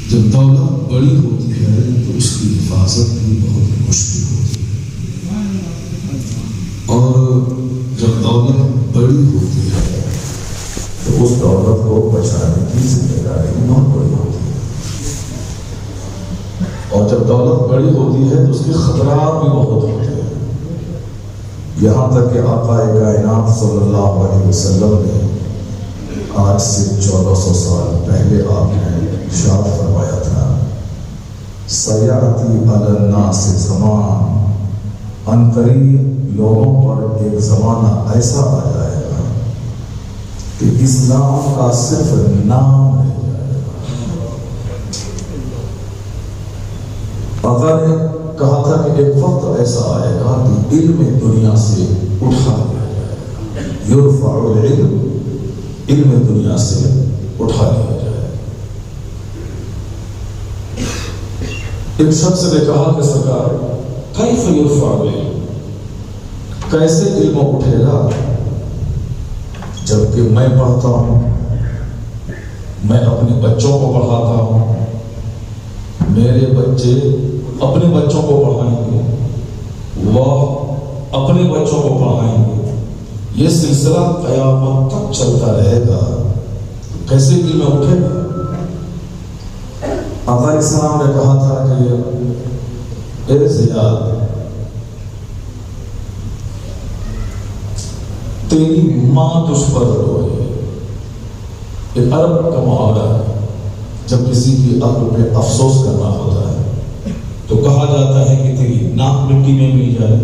جب دولت بڑی ہوتی ہے تو اس کی حفاظت بھی بہت مشکل ہوتی ہے، اور جب دولت بڑی ہوتی ہے تو اس دولت کو بچانے کی ذمہ داری بہت بڑی ہوتی ہے، اور جب دولت بڑی ہوتی ہے تو اس کے خطرات بھی بہت ہوتے ہیں، یہاں تک کہ آقا کائنات صلی اللہ علیہ وسلم نے آج سے 1400 سال پہلے آپ نے ارشاد فرمایا تھا، سیاتی علی الناس زمان، ان قریب لوگوں پر ایک زمانہ ایسا آ جائے گا کہ اسلام کا صرف نام رہ جائے گا۔ آقا نے کہا تھا کہ ایک وقت ایسا آئے گا کہ علم دنیا سے اٹھا لیا جائے گا، یرفع العلم، علم دنیا سے اٹھا لیا جائے۔ ایک شخص نے کہا کہ سرکار کیف یرفع العلم، کیسے علم اٹھے گا جبکہ میں پڑھتا ہوں، میں اپنے بچوں کو پڑھاتا ہوں، میرے بچے اپنے بچوں کو پڑھائیں گے، وہ اپنے بچوں کو پڑھائیں گے، یہ سلسلہ قیامت تک چلتا رہے گا، کیسے علم اٹھے گا؟ آقا علیہ السلام نے کہا تھا کہ اے زیاد، تیری ماں تجھ پر روئے۔ ایک عرب کا محاورہ ہے، جب کسی کی عقل پہ افسوس کرنا ہوتا ہے تو کہا جاتا ہے کہ تیری ناک مٹی میں مل جائے،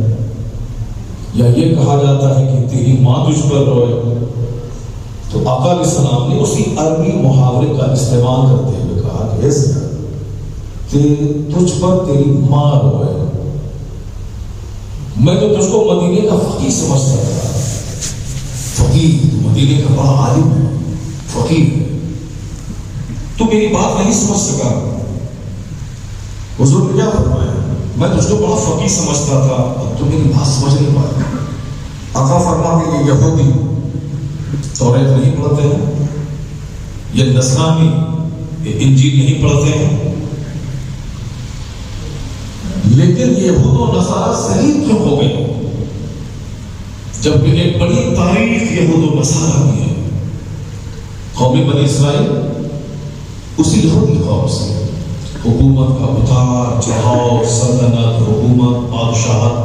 یا یہ کہا جاتا ہے کہ تیری ماں تجھ پر روئے۔ تو آقا علیہ السلام نے اسی عربی محاورے کا استعمال کرتے ہوئے کہا کہ ایسے کہ تجھ پر تیری ماں روئے۔ میں تو تجھ کو مدینے کا فقیہ سمجھتا تھا، فقیہ، تو مدینے کا بڑا عالم ہے، فقیہ، تو میری بات نہیں سمجھ سکا۔ حضور نے کیا فرمایا؟ میں تجھ کو بڑا فقیہ سمجھتا تھا اور تو میری بات سمجھ نہیں پایا۔ آقا فرماتے ہیں یہودی توریت نہیں پڑھتے ہیں، یہ نصرانی یہ انجیل نہیں پڑھتے ہیں، لیکن یہود و نصارہ صحیح کیوں ہو گئے جبکہ ایک بڑی تاریخ یہود و نصارہ کی ہے؟ قوم بنی اسرائیل اسی یہودی قوم سے حکومت کا اتار چڑھاؤ، سلطنت، حکومت، بادشاہت،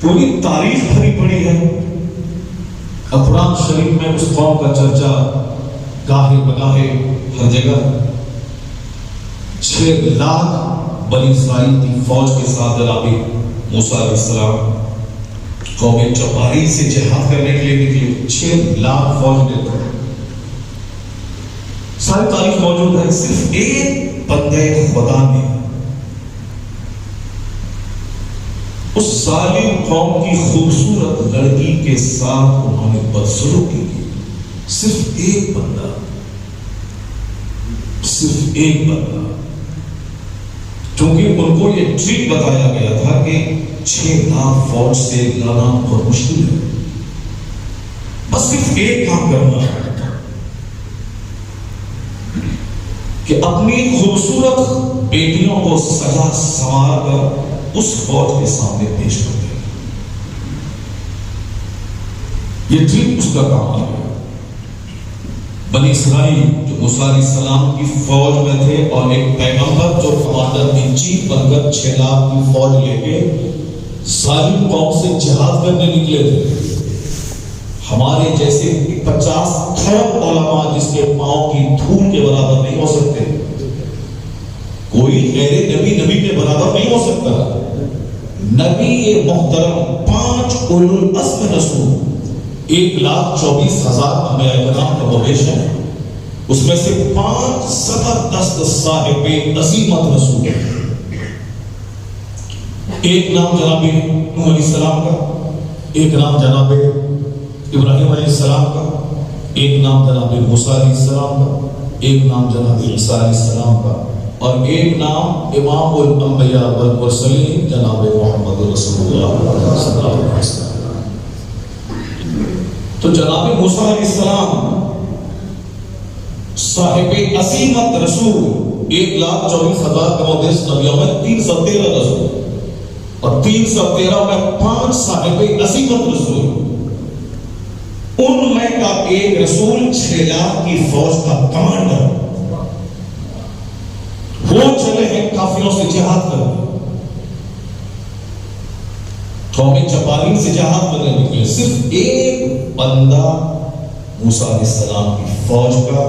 پوری تاریخ بھری پڑی ہے۔ قرآن شریف میں اس قوم کا چرچا گاہے بگاہے ہر جگہ۔ 6 لاکھ بنی اسرائیل کی فوج کے ساتھ جناب موسیٰ علیہ السلام قوم جباری سے جہاد کرنے کے لیے نکلے، 6 لاکھ فوج لے کر۔ ساری تاریخ موجود ہے، صرف ایک بندے خدا نے اس ظالم قوم کی خوبصورت لڑکی کے ساتھ انہوں نے بدسلوکی کی۔ صرف ایک بندہ، صرف ایک بندہ، کیونکہ ان کو یہ ٹرک بتایا گیا تھا کہ 6 لاکھ فوج سے لڑنا بہت مشکل ہے، بس صرف ایک کام کرنا کہ اپنی خوبصورت بیٹیوں کو سجا سنوار کر اس فوج کے سامنے پیش کر دیں۔ یہ ٹھیک اس کا کام ہے۔ بنی اسرائیل جو موسیٰ علیہ السلام کی فوج میں تھے اور ایک پیغمبر جو کمانڈر ان چیف بن کر 6 لاکھ کی فوج لے کے ظالم قوم سے جہاد کرنے نکلے تھے۔ ہمارے جیسے 50 کھرب علماء جس کے پاؤں کی دھول کے برابر نہیں ہو سکتے، کوئی غیر نبی کے برابر نہیں ہو سکتا۔ نبی محترم 5 اولو العزم رسول، 1,24,000 انبیاء کرام کا مویش ہے، اس میں سے 5 زبردست صاحب عظیمت رسول ہیں۔ ایک نام جناب نوح علیہ السلام کا، ایک نام جناب ابراہیم علیہ السلام کا، ایک نام جناب موسیٰ علیہ السلام کا، ایک نام جناب عیسیٰ علیہ السلام کا، اور ایک نام امام الانبیاء والمرسلین جناب محمد رسول اللہ صلی اللہ علیہ وسلم۔ تو جناب موسیٰ علیہ السلام صاحب عصیمت رسول 1,24,000 کا مدرس نبیوں میں 313 رسول اور 313 میں 5 صاحب عصیمت رسول، ان میں کا ایک رسول 6 لاکھ کی فوج کا کمانڈر، وہ چلے ہیں کافروں سے جہاد کرنے، قوم جبارین سے جہاد کرنے نکلے، صرف ایک بندہ موسیٰ علیہ السلام کی فوج کا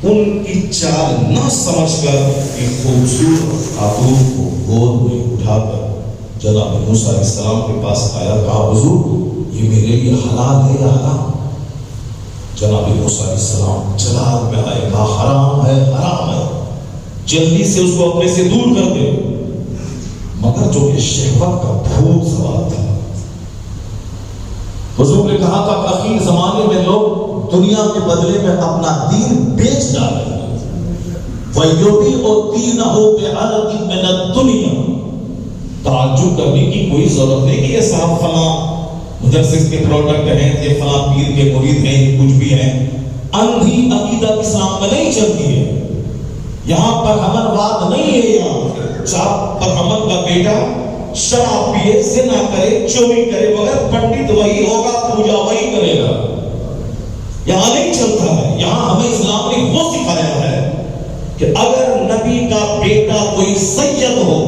ان کی چال نہ سمجھ کر ایک خوبصورت خاتون کو گود میں اٹھا کر جناب موسیٰ علیہ السلام کے پاس آیا، کہا حضور یہ میرے لیے حلال ہے یا حرام؟ جناب موسیٰ علیہ السلام جلال میں آئے، کہا حرام ہے، حرام ہے، جلدی سے اس کو اپنے سے دور کر دے۔ مگر جو کہ شہوت کا بھوت سوال تھا، حضور نے کہا تھا کہ اخیر زمانے میں لوگ دنیا کے بدلے میں اپنا دین بیچ ڈالے ہیں، وَيُبِيعُ دِينَهُ بِعَرَضٍ مِّنَ الدُّنْيَا۔ تعجب کرنے کی کوئی ضرورت نہیں کہ یہ صاحب فلاں مدرسے کے پروڈکٹ ہیں، یہ فلاں پیر کے مرید ہیں، یہ کچھ بھی ہیں۔ اندھی عقیدہ اسلام میں نہیں چلتی ہے، یہاں پر ہمن واد نہیں ہے، یہاں صاحب پر ہمن کا بیٹا شراب پیے، زنا کرے، چوری کرے، مگر پنڈت وہی ہوگا، پوجا وہی کرے گا، یہاں نہیں چلتا ہے۔ یہاں ہمیں اسلام نے وہ سکھایا ہے کہ اگر نبی کا بیٹا کوئی سید ہو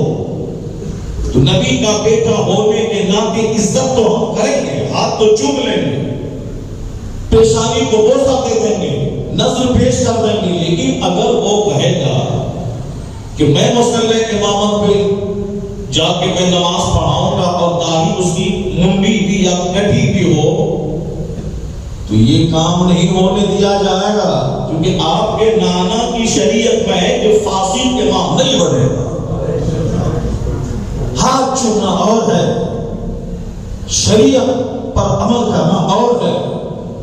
تو نبی کا بیٹا ہونے کے ناطے عزت تو ہم کریں گے، ہاتھ تو چوم لیں گے، پیشانی کو بوسہ دے دیں گے، نظر پیش کر دیں گے، لیکن اگر وہ کہے گا کہ میں مصلی امامت پہ جا کے میں نماز پڑھاؤں گا اور داڑھی اس کی منڈی بھی یا کٹھی بھی ہو، تو یہ کام نہیں ہونے دیا جائے گا، کیونکہ آپ کے نانا کی شریعت میں ہے کہ فاسق امام نہیں بنے گا۔ ہاتھ چومنا اور ہے، شریعت پر عمل کرنا اور ہے۔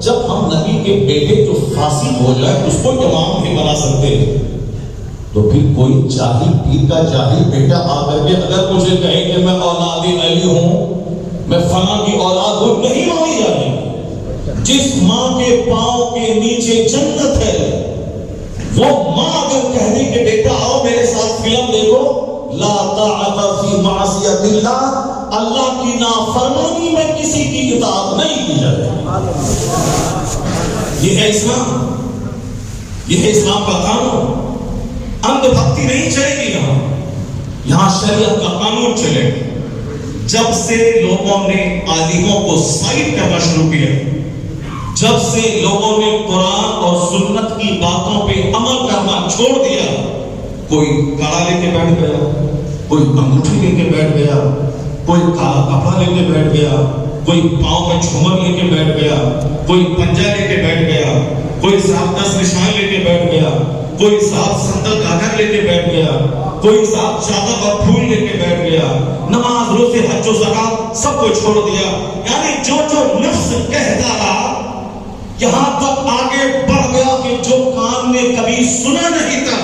جب ہم نبی کے بیٹے جو فاسق ہو جائے اس کو امام نہیں بنا سکتے، تو پھر کوئی جاہل پیر کا جاہل بیٹا آ کر کے اگر مجھے کہے کہ میں اولاد علی ہوں، میں فلاں کی اولاد ہوں، نہیں مانی جائے۔ جس ماں کے پاؤں کے نیچے جنت ہے، وہ ماں اگر کہہ دے کہ بیٹا آؤ میرے ساتھ فلم دیکھو، لا طاعت فی معصیت اللہ، اللہ کی نافرمانی میں کسی کی اطاعت نہیں کی جائے۔ یہ ہے اسلام، یہ ہے اسلام کا قانون۔ اندھ بھکتی نہیں چلے گی، یہاں شریعت کا قانون چلے۔ جب سے لوگوں نے عالموں کو سائٹ کرنا شروع کیا، جب سے لوگوں نے قرآن اور سنت کی باتوں پہ عمل کرنا چھوڑ دیا، کوئی کڑا لے کے بیٹھ گیا، کوئی انگوٹھی لے کے بیٹھ گیا، کوئی کالا کپڑا لے کے بیٹھ گیا، کوئی پاؤں میں جھومر لے کے بیٹھ گیا، کوئی پنجہ لے کے بیٹھ گیا، کوئی صاحب 10 نشان لے کے بیٹھ گیا، کوئی صاحب سندل گاگر لے کے بیٹھ گیا، کوئی صاحب چادر اور پھول لے کے بیٹھ گیا، نماز روزے حج و زکات سب کو چھوڑ دیا۔ یعنی جو نفس کہتا رہا یہاں تک آگے بڑھ گیا کہ جو کان نے کبھی سنا نہیں تھا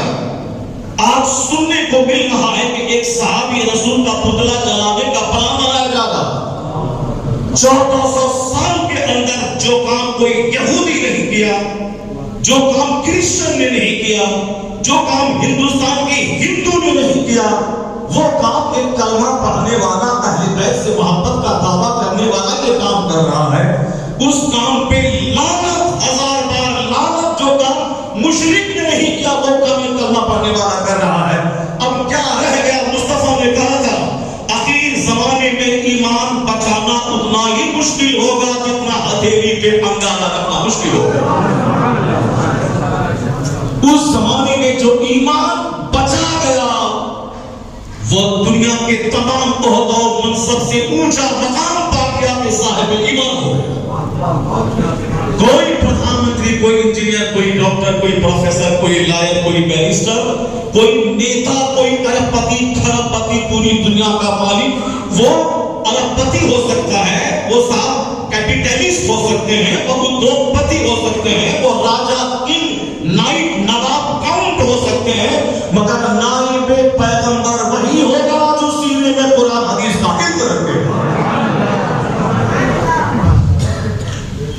آج سننے کو مل رہا ہے کہ ایک صحابی رسول کا پتلا جلانے کا پلان بنایا جا رہا۔ 1400 سال کے اندر جو کام کوئی یہودی نہیں کیا، جو کام کرسچن نے نہیں کیا، جو کام ہندوستان کی ہندو نے نہیں کیا، وہ کام ایک کلمہ پڑھنے والا اہل بیت سے محبت کا دعویٰ کرنے والا یہ کام کر رہا ہے۔ اس کام پہ لعنت، 1000 بار لعنت۔ جو کام مشرک نے نہیں کیا وہ کام ایک کلمہ پڑھنے والا کر رہا ہے۔ اب کیا رہ گیا؟ مصطفیٰ نے کہا تھا آخر زمانے میں ایمان بچانا اتنا ہی مشکل ہوگا جتنا ہتھیلی پہ انگارہ رکھنا مشکل ہوگا۔ اس زمانے میں جو ایمان بچا گیا وہ دنیا کے تمام عہدوں اور منصب سے اونچا مقام پا گیا کہ صاحب ایمان ہو گیا۔ کوئی پردھان منتری، کوئی انجینئر، کوئی ڈاکٹر، کوئی پروفیسر، کوئی لائر، کوئی بیرسٹر، کوئی نیتا، کوئی ارب پتی، کھرب پتی، پوری دنیا کا مالک، وہ ارب پتی ہو سکتا ہے، وہ صاحب کیپیٹلسٹ ہو سکتے ہیں، وہ ادوگ پتی ہو سکتے ہیں، وہ راجہ، کنگ، نائٹ، نواب، کاؤنٹ ہو سکتے ہیں، مگر نائب پیغمبر وہی ہوگا جو سینے میں قرآن حدیث کا علم رکھے۔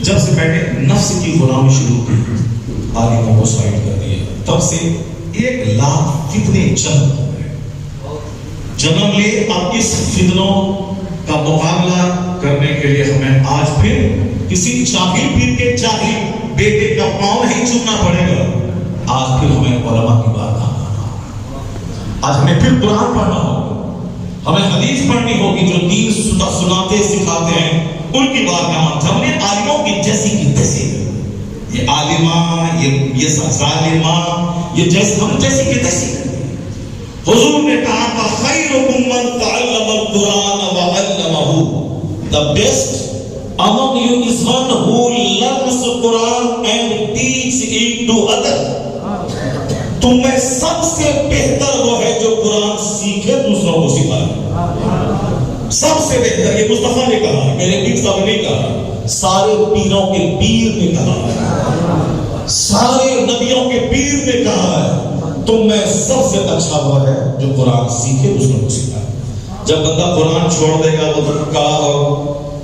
جب سے میں نے نفس کی غلامی شروع کی، عالموں کو کو سائڈ کر دیے. تب سے 1,00,000 فتنے جنم لیے. اب اس فتنوں کا مقابلہ کرنے کے لیے ہمیں آج پھر کسی جاہل پیر کے جاہل بیٹے کا پاؤں نہیں چومنا پڑے گا. آج پھر ہمیں علماء کی بات آنا ہوگا. آج ہمیں پھر قرآن پڑھنا ہوگا. ہمیں حدیث پڑھنی ہوگی جو دین سناتے سکھاتے ہیں ان کی بات کا مانتے. ہم نے عالموں کی جیسی کی تیسی یہ عالمہ یہ ظالمہ یہ جیسے ہم جیسی کی تیسی. حضور نے کہا تھا خیرکم من تعلم القرآن وعلمہ. The best among you is one who learns the Quran and teaches it to others. تم میں سب سے بہتر وہ ہے جو قرآن سیکھے دوسروں کو سکھائے. سب سے بہتر یہ مصطفیٰ نے کہا, میرے پیر صاحب نے کہا, سارے پیروں کے پیر نے کہا, سارے نبیوں کے پیر نے کہا ہے تم میں سب سے اچھا وہ ہے جو قرآن سیکھے دوسروں کو سکھائے. جب بندہ قرآن چھوڑ دے گا وہ دھکا اور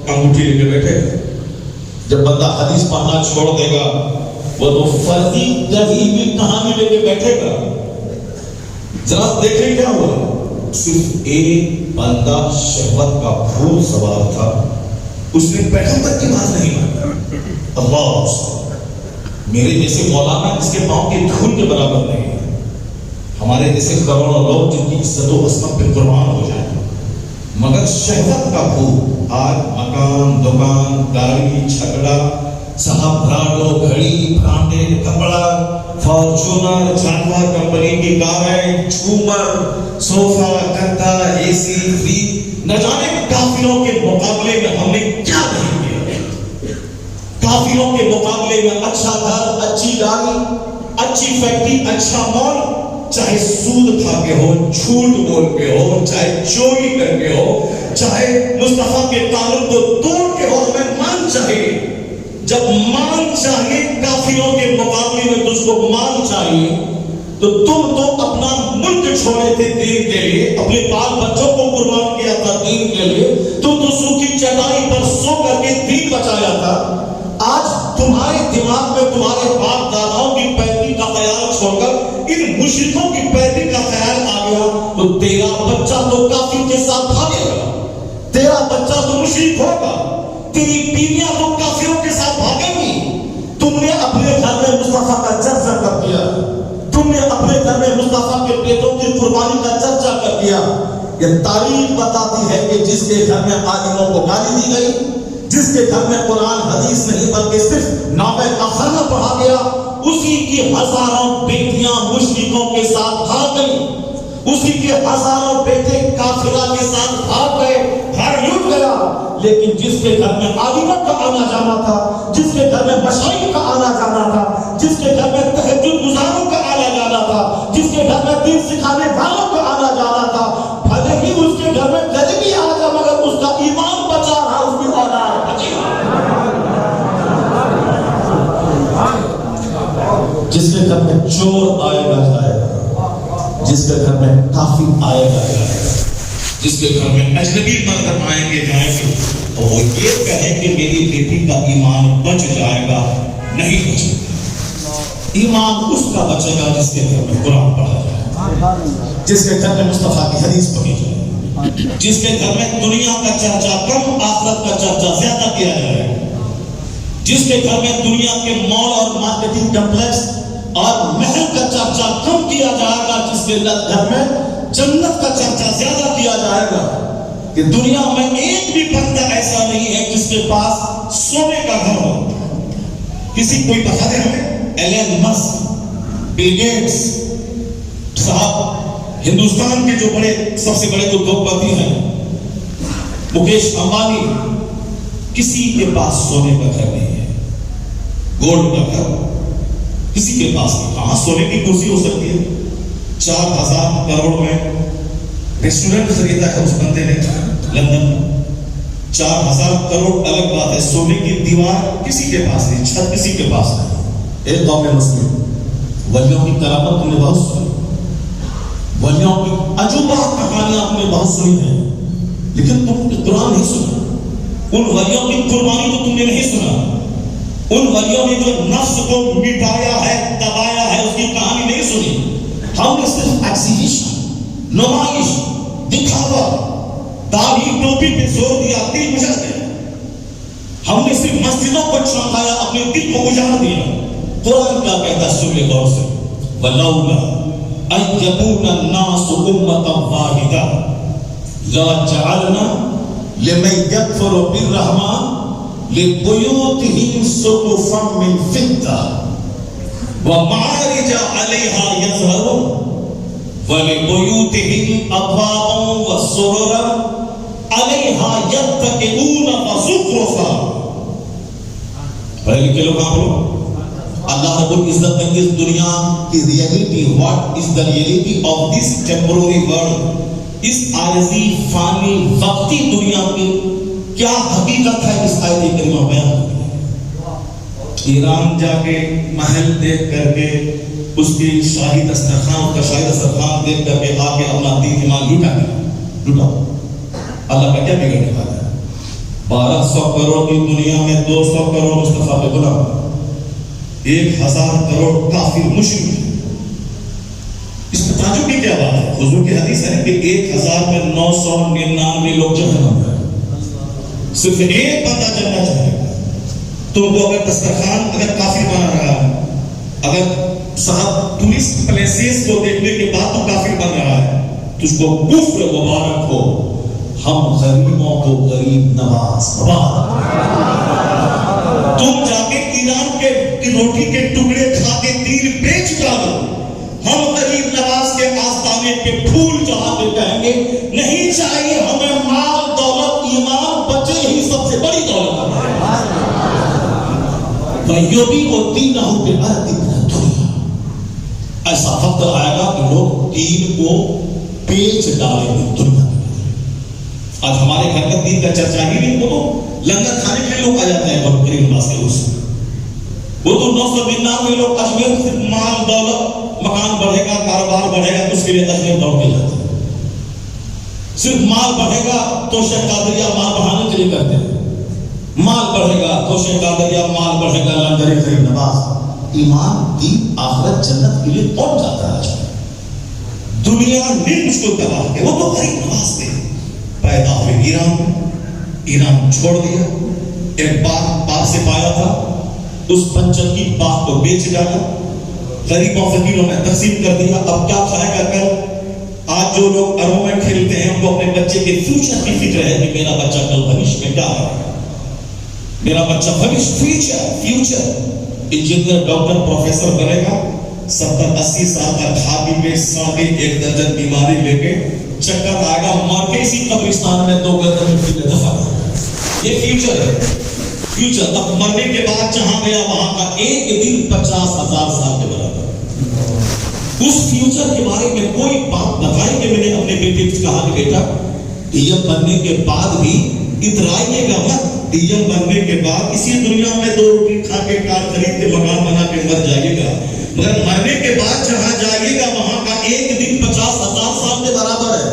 انگوٹھی لے کے بیٹھے گا. جب بندہ حدیث پڑھنا چھوڑ دے گا وہ تو فرضی تہذیبی کہانی لے کے بیٹھے گا. ذرا دیکھیں کیا ہوا. صرف ایک بندہ شہوت کا بھول سوار تھا, اس نے پیغمبر کی بات نہیں مانی. اللہ میرے جیسے مولانا جس کے پاؤں کے دھول کے برابر نہیں ہے, ہمارے جیسے کروڑوں لوگ جن کی عزت و عصمت پہ قربان ہو جائیں, مگر شہوت کا بھول آج مکان دکان گاڑی چھکڑا صاحب براڈو گھڑی برانڈے کپڑا فارچونر جانور کمپنی کی کاریں جھومر صوفہ گدا اے سی فریج نہ جانے کافروں کے مقابلے میں ہم نے کیا نہیں کیا. کافروں کے مقابلے میں اچھا گھر اچھی گاڑی اچھی فیکٹری اچھا مال, چاہے سود کھا کے ہو جھوٹ بول کے ہو چاہے چوری کر کے ہو چاہے مصطفیٰ کے تعلق کو توڑ کے ہو, ہمیں مان چاہیے. جب مان چاہیے کافروں کے مقابلے میں تجھ کو مان چاہیے تو تم تو اپنا ملک چھوڑے تھے دین کے لیے, اپنے بال بچوں کو قربان کیا تھا دین کے لیے, تم تو سوکھی چٹائی پر سو کر کے دین بچایا تھا. آج تمہارے دماغ میں تمہارے باپ داداؤں کی پیروی کا خیال چھوڑ کر ان مشرکوں کی پیروی کا خیال آ گیا تو تیرا بچہ تو کافر کے ساتھ بھاگے گا, تیرا بچہ تو مشرک ہوگا, تیری بیویاں تو کافروں کے ساتھ بھاگیں گی. تم نے اپنے گھر میں مصطفیٰ کا چرچا کر دیا, تم نے اپنے گھر میں مصطفیٰ کے بیٹوں کی قربانی کا چرچا کر دیا. یہ تاریخ بتاتی ہے کہ جس کے گھر میں عالموں کو گالی دی گئی, جس کے گھر میں قرآن حدیث نہیں بلکہ صرف نامہ افسانہ پڑھا گیا, اسی کی ہزاروں بیٹیاں مشرکوں کے ساتھ بھاگ گئی, اسی کے ہزاروں بیٹے کافرہ کے ساتھ بھاگ گئے, گھر لوٹ گیا. لیکن جس کے گھر میں عالموں کا آنا جانا تھا, جس کے گھر میں مشائخ کا آنا جانا تھا, جس کے گھر میں تہجد گزاروں کا آنا جانا تھا, جس کے گھر میں دین سکھانے والوں کا آنا جانا تھا, بھلے ہی اس کے گھر میں غریبی آ جائے مگر اس کا ایمان بچا رہا, اس کی اولاد بچی. جس کے گھر میں چور آئے گا جائے گا, جس کے گھر میں کافر آئے گا جائے گا, جس کے گھر میں اجنبی مرد آئیں گے جائیں گے اور وہ یہ کہیں کہ میری بیٹی کا ایمان بچ جائے گا, نہیں بچے گا. ایمان اس کا بچے گا جس کے گھر میں قرآن پڑھا جائے, جس کے گھر میں مصطفیٰ کی حدیث پڑھی جائے, جس کے گھر میں دنیا کا چرچا کم آخرت کا چرچا زیادہ کیا جائے, جس کے گھر میں دنیا کے مال اور مارکیٹنگ کمپلیکس اور محل کا چرچا کم کیا جائے گا, جس کے گھر میں جنت کا چرچا زیادہ کیا جائے گا. کہ دنیا میں ایک بھی بندہ ایسا نہیں ہے جس کے پاس سونے کا گھر ہو. کسی کوئی بتا دے ہمیں, ایلن مسک, بل گیٹس صاحب, ہندوستان کے جو بڑے سب سے بڑے ادیوگپتی ہیں, مکیش امبانی, کسی کے پاس سونے کا گھر نہیں ہے, گولڈ کا گھر کسی کے پاس نہیں. کہاں سونے کی کرسی ہو سکتی ہے؟ 4,000 کروڑ میں ریسٹورنٹ خریدا ہے اس بندے نے لندن میں. 4,000 کروڑ الگ بات ہے, سونے کی دیوار کسی کے پاس نہیں, چھت کسی کے پاس نہیں. ایک قوم مسلم ولیوں کی کرامت تم نے بہت سنی, ولیوں کی عجوبہ کہانیاں تم نے بہت سنی ہیں, لیکن تم نے قرآن نہیں سنا, ان ولیوں کی قربانی کو تم نے نہیں سنا. ان ولیوں نے جو نفس کو مٹایا ہے، دبایا ہے، اس کی کہانی نہیں سنی. ہم نے صرف ایکسیبیشن، نمائش، دکھاوا، داڑھی ٹوپی پہ زور دیا، دل بجھا دیا. ہم نے صرف مسجدوں کو چمکایا، اپنے دل کو اجاڑ دیا. قرآن کیا کہتا ہے؟ سن لے غور سے. وَلَوْلَا أَن يَكُونَ النَّاسُ أُمَّةً وَاحِدَةً لَجَعَلْنَا لِمَن يَكْفُرُ بِالرَّحْمَنِ لِبُيُوتِهِمْ سُقُفًا مِّن فِضَّةٍ وَمَعَارِجَ عَلَيْهَا يَظْهَرُونَ وَلِبُيُوتِهِمْ أَبْوَابًا وَسُرُرًا عَلَيْهَا يَتَّكِئُونَ وَزُخْرُفًا. پڑھے لکھے لوگ آپ لوگ. اللہ رب العزت نے اس دنیا کی reality, what is the reality of this temporary world, اس عارضی فانی وقتی دنیا کی کیا حقیقت ہے اس آیت کریمہ بیان. ایران جا کے محل دیکھ کر کے اس کی شاہی دسترخوان کا شاہی دسترخوان دیکھ کر کے آ کے اپنا دین ایمان لوٹا. اللہ کا کیا بگڑنے والا ہے؟ 1200 کروڑ کی دنیا میں 200 کروڑ مصطفیٰ کے غلام، 1000 کروڑ کافر مشرک. اس میں تعجب کی کیا بات ہے؟ حضور کی حدیث ہے کہ 1000 میں 999 لوگ جہنم میں، صرف ایک بندہ جنت جائے گا. تو وہ اگر دسترخوان اگر کافر بنا رہا ہے، اگر صاحب ٹورسٹ پلیسز کو دیکھنے کے بعد تو کافر بن رہا ہے، تو اس کو کفر مبارک ہو. ہم غریبوں کو غریب نواز. تم جا کے ایران کے روٹی کے ٹکڑے کھا کے دین بیچ ڈالو. ہم غریب نواز کے آستانے پہ پھول چڑھا کے کہیں گے نہیں چاہیے ہمیں مال دولت، ایمان بچے ہی سب سے بڑی دولت ہے. ایسا وقت آئے گا کہ لوگ دین کو بیچ ڈالیں گے دنیا. آج ہمارے گھر کا دین کا چرچا ہی نہیں. وہ تو لنگر کھانے کے لوگ آ جاتے ہیں غریب نواز کے اس. وہ تو 999 لوگ اجمیر سے مال دولت، مکان بڑھے گا، کاروبار بڑھے گا، اس کے لیے اجمیر دوڑ کے جاتے ہیں. صرف مال بڑھے گا تو شیخ قادریہ مال بڑھانے کے لیے کرتے ہیں. مال بڑھے گا تو شیخ قادریہ، مال بڑھے گا لنگر غریب نواز. ایمان، دین، آخرت، جنت کے لیے کون جاتا ہے؟ دنیا نے اس کو تباہ کیا. وہ تو غریب نواز تھے، پیدا ہوئے ایران میں، ایران چھوڑ دیا. ایک باغ سے پایا تھا، اس بچہ کی باغ کو بیچ ڈالا، غریبوں فقیروں میں تقسیم کر دیا. اب کیا کھائے گا کل؟ آج جو لوگ اربوں میں کھیلتے ہیں ان کو اپنے بچے کے فیوچر کی فکر ہے کہ میرا بچہ کل بھوش میں کیا ہے، میرا بچہ بھوش فیوچر انجینئر، ڈاکٹر، پروفیسر بنے گا. 70-80 سال تک کھا پی کے 1.5 درجن بیماری لے کے چکر آئے گا، مر کے اسی قبرستان میں 2 گردن مٹی میں دفن. یہ فیوچر ہے. فیوچر اب مرنے کے بعد جہاں گیا وہاں کا ایک دن 50,000 سال کے برابر. اس فیوچر کے بارے میں کوئی بات بتائی کہ میں نے اپنے بیٹے سے کہا کہ بیٹا ڈی ایم بننے کے بعد بھی اترائیے گا مت. ڈی ایم بننے کے بعد اسی دنیا میں 2 روٹی کھا کے کار خرید کے مکان بنا کے مر جائیے گا، مگر مرنے کے بعد جہاں جائیے گا وہاں کا ایک دن 50,000 سال کے برابر ہے.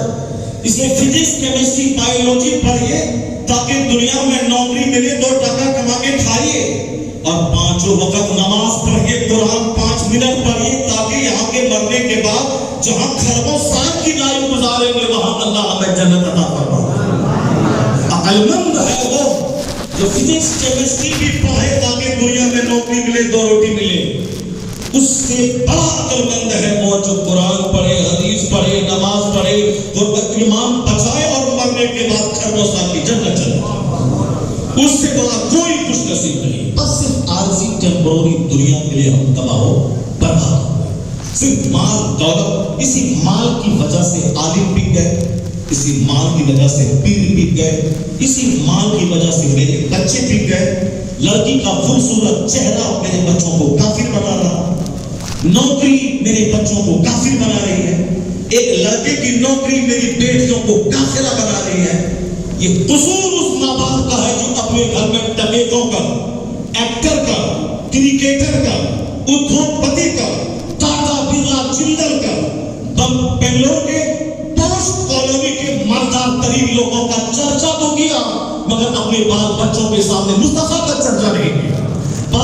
اس میں فزکس، کیمسٹری، بایولوجی پڑھیے تاکہ دنیا میں نوکری ملے، 2 ٹکا کما کے کھائیے، اور 5 وقت نماز پڑھیے، قرآن 5 منٹ پڑھیے تاکہ یہاں کے مرنے کے بعد جہاں خربوں سال کی لائف گزاریں گے وہاں اللہ ہمیں جنت عطا فرمائے. عقل مند ہے وہ جو فزکس کیمسٹری بھی پڑھے تاکہ دنیا میں نوکری ملے، 2 روٹی ملے. اس سے بڑا عقل مند ہے وہ جو قرآن پڑھے، حدیث پڑھے، نماز پڑھے، ایمان بچائے اور مرنے کے بعد خربوں سال کی جنت چلے. اس سے بڑا کوئی خوش نصیب نہیں. بس صرف عارضی ٹیمپرری دنیا کے لیے ہم تباہ و برباد ہو گئے. صرف مال دولت، اسی مال کی وجہ سے عالم بک گئے، اسی مال کی وجہ سے پیر بک گئے، اسی مال کی وجہ سے میرے بچے بک گئے. لڑکی کا خوبصورت چہرہ میرے بچوں کو کافر بنا رہا، نوکری میرے بچوں کو کافر بنا رہی ہے، ایک لڑکے کی نوکری میری بیٹیوں کو کافرہ بنا رہی ہے. یہ قصور اس ماں باپ کا ہے جو اپنے گھر میں ٹمیٹوں کا، ایکٹر کا، کرکٹر کا، ادھوگ پتی کا، ٹاٹا برلا جندل کا، بنگلور کے پوسٹ کالونی کے مردار ترین لوگوں کا چرچا تو کیا مگر اپنے بال بچوں کے سامنے مصطفیٰ کا چرچا نہیں کیا.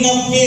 90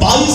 22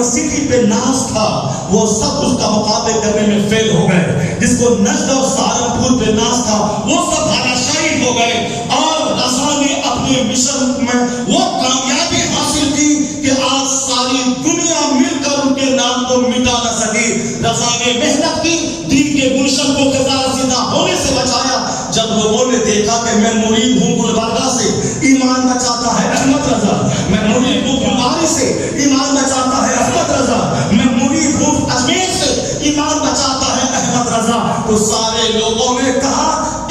یونیورسٹی پہ ناز تھا وہ سب اس کا مقابلے کرنے میں فیل ہو گئے، جس کو نجد اور سہارنپور پہ ناز تھا وہ سب ہراشائی ہو گئے، اور رضا نے اپنے مشن میں وہ کامیابی حاصل کی کہ آج ساری دنیا مل کر ان کے نام کو مٹا نہ سکی۔ رضا نے محنت کی، دین کے گلشن کو خزانہ زندہ ہونے سے بچایا۔ جب لوگوں نے دیکھا کہ میں مرید ہوں گلبرگہ سے، ایمان بچاتا ہے احمد رضا، میں مرید ہوں بیماری سے، ایمان بچاتا ہے احمد رضا، میں مرید ہوں اجمیر سے، ایمان بچاتا ہے احمد رضا، تو سارے لوگوں نے کہا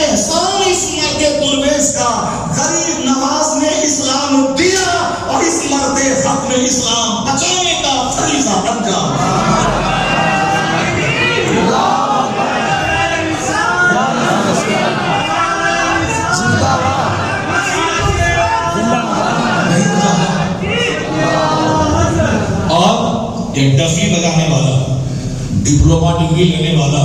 احسان اس مرد درویش کا، غریب نواز نے اسلام دیا اور اس مرد حق نے اسلام بچانے کا فریضہ انجام۔ ایک ڈفی بجانے والا، ڈپلوما ڈگری لینے والا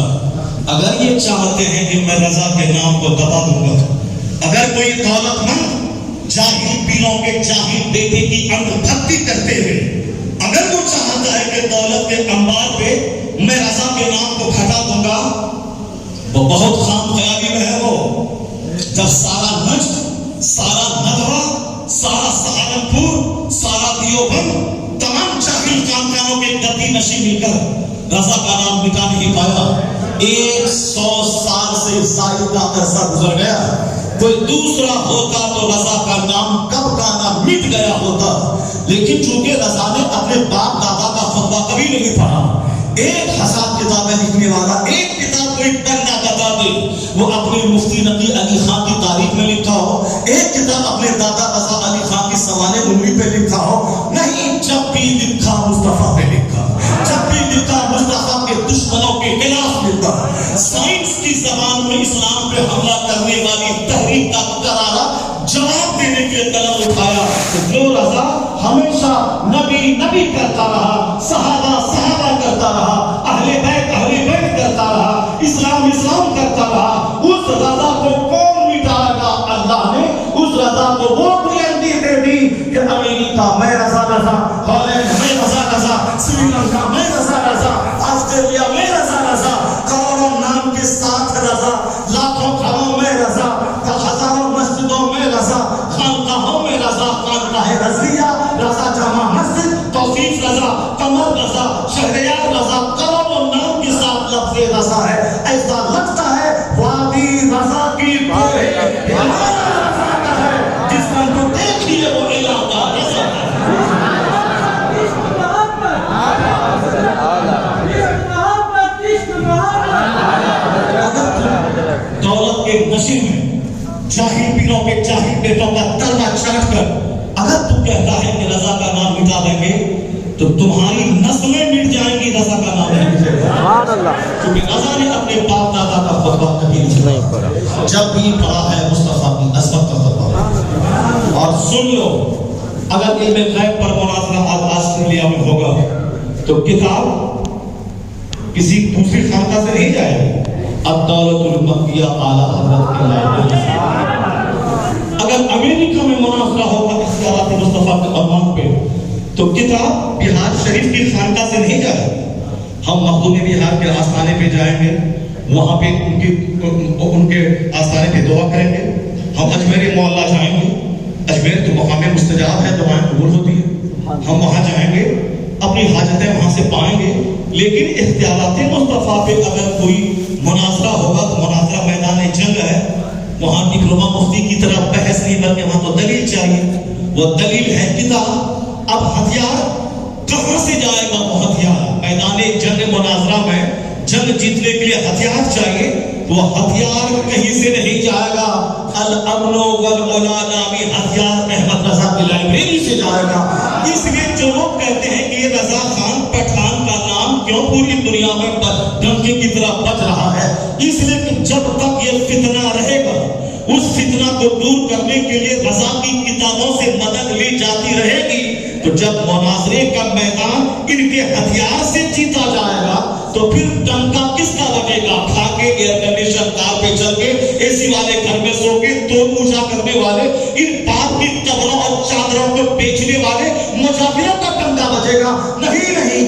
اگر یہ چاہتے ہیں کہ میں رضا کے نام کو دبا دوں گا، اگر کوئی دولت مند جاہل پیروں کے جاہل بیٹے کی اندھ بھکتی کرتے ہوئے اگر وہ چاہتا ہے کہ دولت کے انبار پہ میں رضا کے نام کو گھٹا دوں گا، وہ بہت خام خیالی میں ہے۔ وہ جب سارا نجد، سارا ندوہ، سارا سہارنپور، سارا دیوبند، تمام جاہل خاندانوں کے گدی نشین مل کر رضا کا نام مٹا نہیں پایا، 100 سال سے زائد کا عرصہ گزر گیا، کوئی دوسرا ہوتا تو رضا کا نام کب کا نام مٹ گیا ہوتا، لیکن چونکہ رضا نے اپنے باپ دادا کا فتویٰ کبھی نہیں پڑھا، 1000 کتابیں لکھنے والا، ایک کتاب کوئی بننا بتا دے وہ اپنے مفتی نقی علی خان کی تاریخ میں لکھا ہو، ایک کتاب اپنے دادا رضا علی خان کی سوانح عمری پہ لکھا ہو، نہیں، جب بھی لکھا مصطفیٰ پہ لکھا، جب بھی لکھا مصطفیٰ کے دشمنوں کے خلاف لکھا، سائنس کی زبان میں اسلام پہ حملہ کرنے والی تحریک کا کرارا جواب دینے کے قلم اٹھایا، جو رضا ہمیشہ نبی نبی کرتا رہا، صحابہ صحابہ کرتا رہا، اہل بیت کرتا رہا، اسلام کرتا رہا، اس رضا کو کون مٹائے گا؟ اللہ نے اس رضا کو وہ بلندی دے دی کہ امریکہ میں رضا، ہالینڈ میں رضا، سری لنکا میں رضا، آسٹریلیا میں رضا، کروڑوں نام کے ساتھ رضا، لاکھوں گھروں میں رضا، ہزاروں مسجدوں میں رضا، خانقاہوں میں رضا، خانقاہ رضیہ رضا، جامع مسجد توفیق رضا، قمر رضا، شہریار رضا، کروڑوں نام کے ساتھ لفظ رضا ہے۔ ایسا لگتا ہے وادی رضا کی بوئے ہمارا رضا کا ہے، جس پر تو دیکھیے وہ علاقہ رضا ہے۔ دولت کے نشے میں جاہل پیروں کے جاہل بیٹوں کا تلوا چاٹ کر اگر تو کہتا ہے کہ رضا کا نام مٹا دیں گے تو تمہاری نسلیں مٹ جائیں گی، رضا کا نام نہیں مٹے گا، کیونکہ رضا نے اپنے باپ دادا کا فتویٰ کبھی نہیں پڑھا، جب بھی پڑھا ہے مصطفیٰ کی عظمت کا فتویٰ۔ اور سن لو، اگر علم غیب پر مناظرہ آسٹریلیا میں ہوگا تو کتاب کسی دوسری خانقاہ سے نہیں جائے گی، الدولت المکیہ اعلیٰ حضرت کے لائبریری سے۔ اگر امریکہ میں مناظرہ ہوگا اختیارات مصطفیٰ کے عنوان پہ تو کتاب بہار شریف کی خانقاہ سے نہیں جائے گی، ہم مخدوم بہار کے آستانے پہ جائیں گے، وہاں پہ ان کے آستانے پہ دعا کریں گے، ہم اجمیر محلہ جائیں گے، اجمیر تو مقام مستجاب ہے، دعائیں قبول ہوتی ہیں، ہم وہاں جائیں گے، اپنی حاجتیں وہاں سے پائیں گے، لیکن اختیارات مصطفیٰ پہ اگر کوئی مناظرہ ہوگا تو مناظرہ میدان جنگ ہے، وہاں ڈپلوما مفتی کی طرح بحث نہیں، بلکہ وہاں تو دلیل چاہیے، وہ دلیل ہے کتاب۔ اب ہتھیار کہاں سے جائے گا؟ وہ ہتھیار میدان جنگ مناظرہ میں جنگ جیتنے کے لیے ہتھیار چاہیے، وہ ہتھیار کہیں سے نہیں جائے گا، الامن والعلا نامی ہتھیار احمد رضا کی لائبریری سے جائے گا۔ اس لیے جو لوگ کہتے ہیں کہ یہ رضا خان پٹھان کا نام کیوں پوری دنیا میں ڈنکے کی طرح بج رہا ہے، اس لیے کہ جب تک یہ فتنہ رہے گا، اس فتنہ کو دور کرنے کے لیے رضا کی کتابوں سے مدد لی جاتی رہے گی، تو جب مناظرے کا میدان ان کے ہتھیار سے جیتا جائے گا تو پھر ڈنکا کس کا لگے گا؟ کھا کے ایئر کنڈیشن کار پہ چل کے اے سی والے گھر میں سو کے تو پوجا کرنے والے، ان باپ کی قبروں اور چادروں کو بیچنے والے مجاہدوں کا ڈنکا بجے گا، نہیں،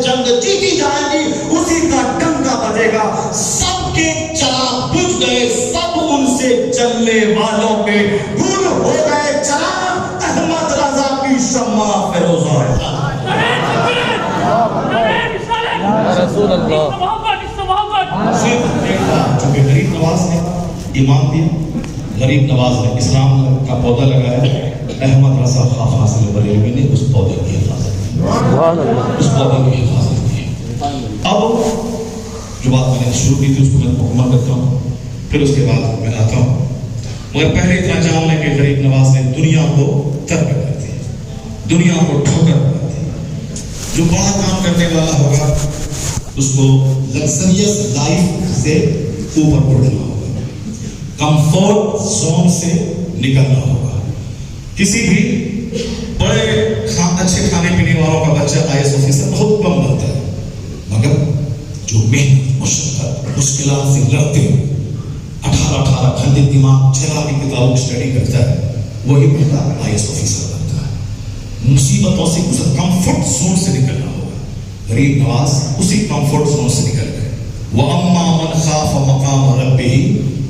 جنگ جیتی جائے گی اسی کا ڈنکا بجے گا. سب کے چراغ بجھ گئے, سب ان سے چلنے والوں کے گل ہو گئے چراغ. احمد رضا کی شمع فیروزہ رسول اللہ. صرف دیکھا چونکہ غریب نواز نے ایمان دیا, غریب نواز نے اسلام کا پودا لگایا. احمد رضا خواہ فاضل بریلوی نے اس پودے کی حفاظت کی, اس پودے کی حفاظت کی. اب جو بات میں نے شروع کی تھی اس کو میں مکمل کرتا ہوں, پھر اس کے بعد میں آتا ہوں. مگر پہلے اتنا جان لیں کہ غریب نواز نے دنیا کو ترک کر دی, دنیا کو ٹھوکر کر دی. جو بڑا کام کرنے والا ہوگا اس کو لگزریس لائف سے اوپر اٹھنا ہوگا, کمفورٹ زون سے نکلنا ہوگا. کسی بھی بڑے اچھے کھانے پینے والوں کا بچہ IAS آفیسر بہت کم بنتا ہے, مگر جو محنت مشقت مشکلات سے لڑتے 18 گھنٹے دماغ چلا کے کتابوں کی اسٹڈی کرتا ہے وہی بڑا IAS آفیسر بنتا ہے. مصیبتوں سے گزر کمفرٹ زون سے نکلنا ہوگا. غریب نواز اسی کمفرٹ زون سے نکل گئے. وَأَمَّا مَنْ خَافَ مَقَامَ رَبِّهِ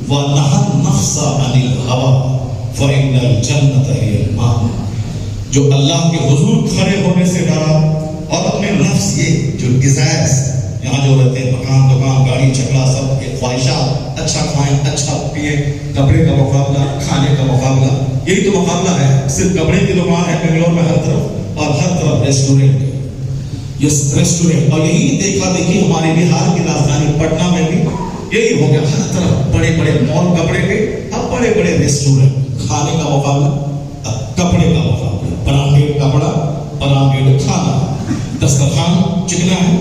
وَنَهَى النَّفْسَ عَنِ الْهَوَىٰ فَإِنَّ الْجَنَّةَ هِيَ الْمَأْوَىٰ. جو اللہ کے حضور کھڑے ہونے سے ڈرا اور اپنے نفس یہ جو ڈیزائرز یہاں جو رہتے ہیں مکان دکان گاڑی چکڑا سب یہ خواہشات, اچھا کھائیں اچھا پئیں, کپڑے کا مقابلہ کھانے کا مقابلہ, یہی تو مقابلہ ہے. صرف کپڑے کی دکان ہے بنگلور میں ہر طرف, اور ہر طرف ریسٹورینٹ, یس ریسٹورینٹ. اور یہی دیکھا دیکھی ہمارے بہار کی راجدھانی پٹنہ میں بھی یہی ہو گیا. ہر طرف بڑے بڑے مال کپڑے کے, اب بڑے بڑے ریسٹورینٹ, کھانے کا مقابلہ کپڑے کا مقابلہ, برانڈیڈ کپڑا برانڈیڈ کھانا, دسترخوان چکنا ہے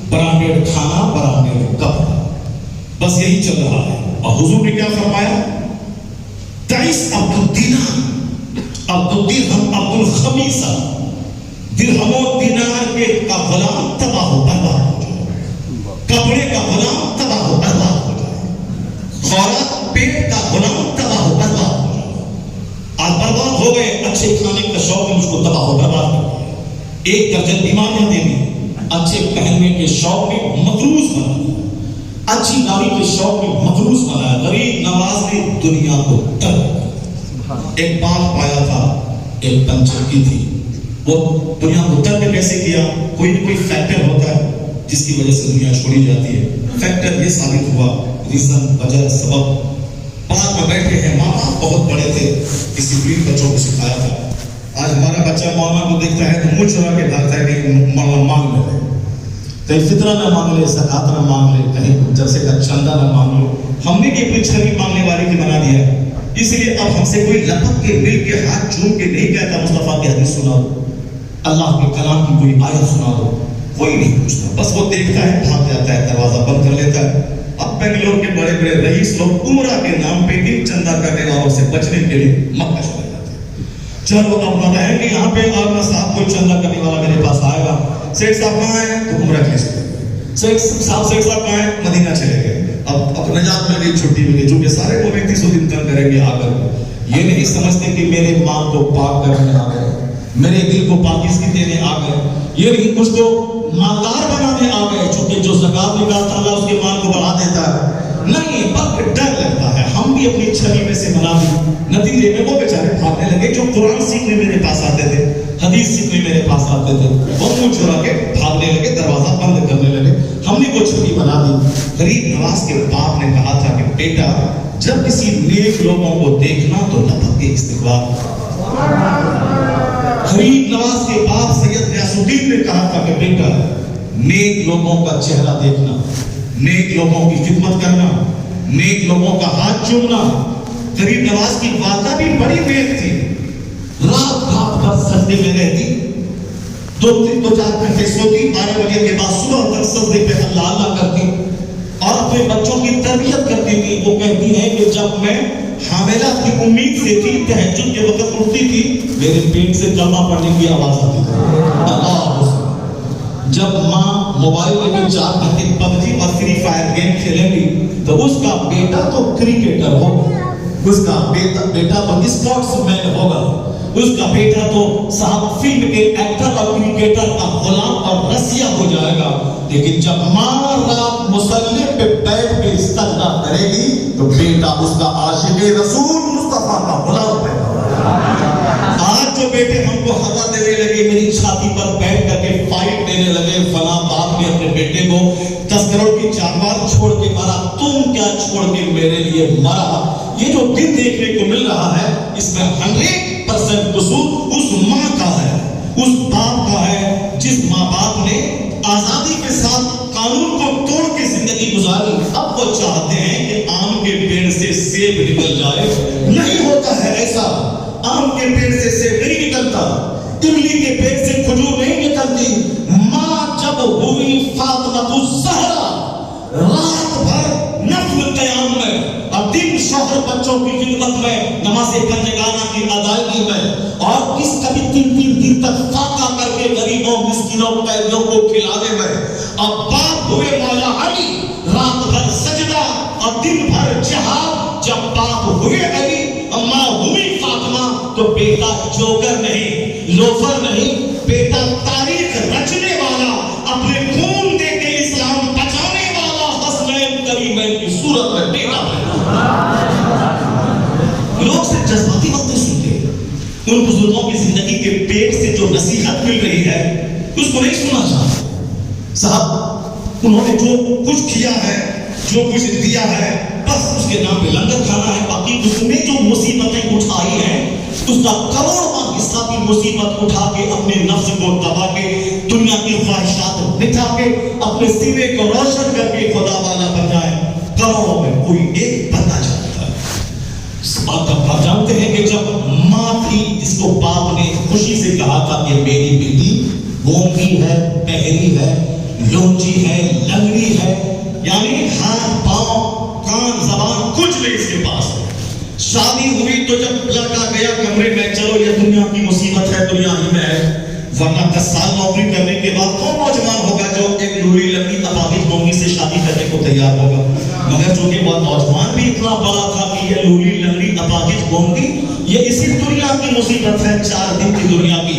برانڈیڈ کھانا برانڈیڈ کپڑا, بس یہی چل رہا ہے. اور حضور نے کیا فرمایا؟ تعیس عبد الدینار عبد الدرہم عبد الخمیسہ, درہم و دینار کے کا غلام تباہ و برباد ہو جائے, کپڑے کا غلام تباہ و برباد ہو جائے, خوراک پیٹ کا غلام تباہ و برباد ہو جائے. آج برباد ہو گئے, اچھے کھانے کا شوق نے مجھ کو تباہ و برباد کر دیا. ایک درجن بیماریاں دے دی, اچھے پہننے کے شوق میں مقروض بنا دیا, اچھی گاڑی کے شوق میں مقروض بنایا. غریب نواز نے دنیا کو ترک کر دیا. ایک بات پایا تھا, ایک پنچر کی تھی, وہ دنیا کو ترک کیسے کیا؟ کوئی نہ کوئی فیکٹر ہوتا ہے جس کی وجہ سے دنیا چھوڑی جاتی ہے. فیکٹر یہ ثابت ہوا, ریزن وجہ سبب. پارک میں بیٹھے ہیں, ماں باپ بہت بڑے تھے, ڈسپلین بچوں کو سکھایا تھا. آج ہمارا بچہ مولانا کو دیکھتا ہے تو منہ چرا کے بھاگتا ہے, نہیں مولانا مانگ لے, کہیں فطرہ نہ مانگ لے, زکات نہ مانگ لے, کہیں جلسے کا چندہ نہ مانگ لو. ہم نے بھی اپنی چھوی مانگنے والے کی بنا دیا ہے. اس لیے اب ہم سے کوئی لپک کے مل کے ہاتھ چوم کے نہیں کہتا مصطفیٰ کی حدیث سنا دو, اللہ کے کلام کی کوئی آیت سنا دو, کوئی نہیں پوچھتا. بس وہ دیکھتا ہے, بھاگ جاتا ہے, دروازہ بند کر لیتا ہے. اب بنگلور کے بڑے بڑے رئیس لوگ عمرہ کے نام پہ ان چندہ کرنے والوں سے بچنے کے لیے مکہ چلے جاتے ہیں. چلو اب نہ رہیں گے یہاں پہ, اور نہ صاحب کوئی چندہ کرنے والا میرے پاس آئے گا. سیٹ صاحب کہاں ہیں تو عمرہ کے لیے, سیٹ صاحب کہاں ہیں مدینہ چلے گئے. اب نجات میں گئی, چھٹی میں گئی, چونکہ سارے کو 31 دن تنگ کریں گے آ کر. یہ نہیں سمجھتے کہ میرے ماں کو پاک کرنے آ گئے, میرے دل کو پاکیزگی دینے آ گئے. یہ نہیں کچھ تو مالدار بنانے آ گئے, چونکہ جو زکات نکالتا ہے اس کے مال کو بڑھا دیتا ہے. نہیں, بلکہ ڈر لگتا ہے. ہم بھی اپنی چھوی میں سے بنا دی. نتیجے میں وہ بیچارے بھاگنے لگے جو قرآن سیکھنے میرے پاس آتے تھے, حدیث سیکھنے میرے پاس آتے تھے, وہ منہ چرا کے بھاگنے لگے, دروازہ بند کرنے لگے. ہم نے وہ چھوی بنا دی. غریب نواز کے باپ نے کہا تھا کہ بیٹا جب کسی نیک لوگوں کو دیکھنا تو لپک کے استقبال. غریب نواز کے باپ سید غیاث الدین نے کہا تھا کہ بیٹا نیک لوگوں کا چہرہ دیکھنا, نیک لوگوں کی خدمت کرنا, نیک لوگوں کا ہاتھ چومنا. غریب نواز کی والدہ بھی بڑی نیک تھی, رات رات بھر سجدے میں رہتی, 2-4 گھنٹے سوتی, 12 بجے کے بعد صبح تک سجدے پہ اللہ اللہ کرتی اور اپنے بچوں کی تربیت کرتی تھی. وہ کہتی ہے کہ جب میں حاملہ کی امید سے تھی, تہجد کے وقت اٹھتی تھی, میرے پیٹ سے کلمہ پڑھنے کی آواز آتی تھی. اللہ, جب ماں موبائل لے کے 4 گھنٹے PUBG اور فری فائر گیم کھیلیں گی تو اس کا بیٹا تو کرکٹر ہوگا, اس کا بیٹا تو اسپورٹس مین ہوگا, اس کا بیٹا تو صاحب فلم کے ایکٹر اور کرکٹر کا غلام اور رسیا ہو جائے گا، لیکن جب ماں رات مصلی پہ بیٹھ کے سجدہ کرے گی تو بیٹا اس کا عاشق رسول مصطفیٰ کا غلام پیدا ہوگا۔ آج جو بیٹے ہم کو ہوا دینے لگے، میری چھاتی پر بیٹھ کر کے فائٹ دینے لگے، فلاں باپ نے اپنے بیٹے کو 10 کروڑ کی جانور چھوڑ کے مارا، تم کیا چھوڑ کے میرے لیے مرا، یہ جو دن دیکھنے کو مل رہا ہے اس میں 100% قصور اس ماں کا ہے، اس باپ کا ہے، جس ماں باپ نے آزادی کے ساتھ قانون کو توڑ کے زندگی گزاری۔ اب وہ چاہتے ہیں کہ آم کے پیڑ سے سیب نکل جائے، نہیں ہوتا ہے ایسا، آم کے پیڑ سے سیب نہیں نکلتا، املی کے پیڑ سے کھجور نہیں نکلتی۔ ماں جب ہوئی فاطمہ الزہرا، رات بھر نفل قیام میں اور دن شوہر بچوں کی خدمت میں، نماز کنجگانہ کی ادائیگی میں، اور کس کبھی 3 دن تک فاقہ کر کے غریبوں مسکینوں قیدیوں کو کھلانے میں، اور باپ ہوئے مولا علی رات بھر سجدہ اور دن بھر جہاد۔ جب باپ ہوئے علی، ماں ہوئی فاطمہ، تو بیٹا جوگر نہیں، لوفر نہیں، بیٹا تاریخ رچنے والا، اپنے خون دے کے اسلام بچانے والا، حسنین کریمین کی صورت میں بیٹا پیدا۔ لوگ سے جذباتی باتیں سنتے ہیں، ان بزرگوں کی زندگی کے پیٹ سے جو نصیحت مل رہی ہے اس کو نہیں سننا چاہتے۔ صاحب انہوں نے جو کچھ کیا ہے، جو کچھ دیا ہے، بس اس کے نام پہ لنگر کھانا ہے، باقی اس نے جو مصیبتیں اٹھائی ہیں اس کا کروڑواں حصہ بھی مصیبت اٹھا کے اپنے نفس کو دبا کے، دنیا کی خواہشات مٹا کے، اپنے سینے کو روشن کر کے خدا والا بن جائے۔ کروڑوں میں کوئی ایک بندہ جانتا ہے۔ اس بات کا آپ جانتے ہیں کہ جب ماں تھی جس کو باپ نے خوشی سے کہا تھا کہ میری بیٹی گونگی ہے، بہری ہے، لونچی ہے، لنگڑی ہے، یعنی ہاتھ پاؤں کان زبان کچھ نہیں اس کے پاس ہے۔ شادی ہوئی تو جب لڑکا گیا کمرے میں، چلو یہ دنیا کی مصیبت ہے، دنیا ہی میں ہے، ورنہ 10 سال نوکری کرنے کے بعد کون نوجوان ہوگا جو ایک لولی لمبی اپاہج گونگی سے شادی کرنے کو تیار ہوگا؟ مگر چونکہ وہ نوجوان بھی اتنا بڑا تھا کہ یہ لولی لمبی اپاہج گونگی یہ اسی دنیا کی مصیبت ہے، 4 دن کی دنیا کی،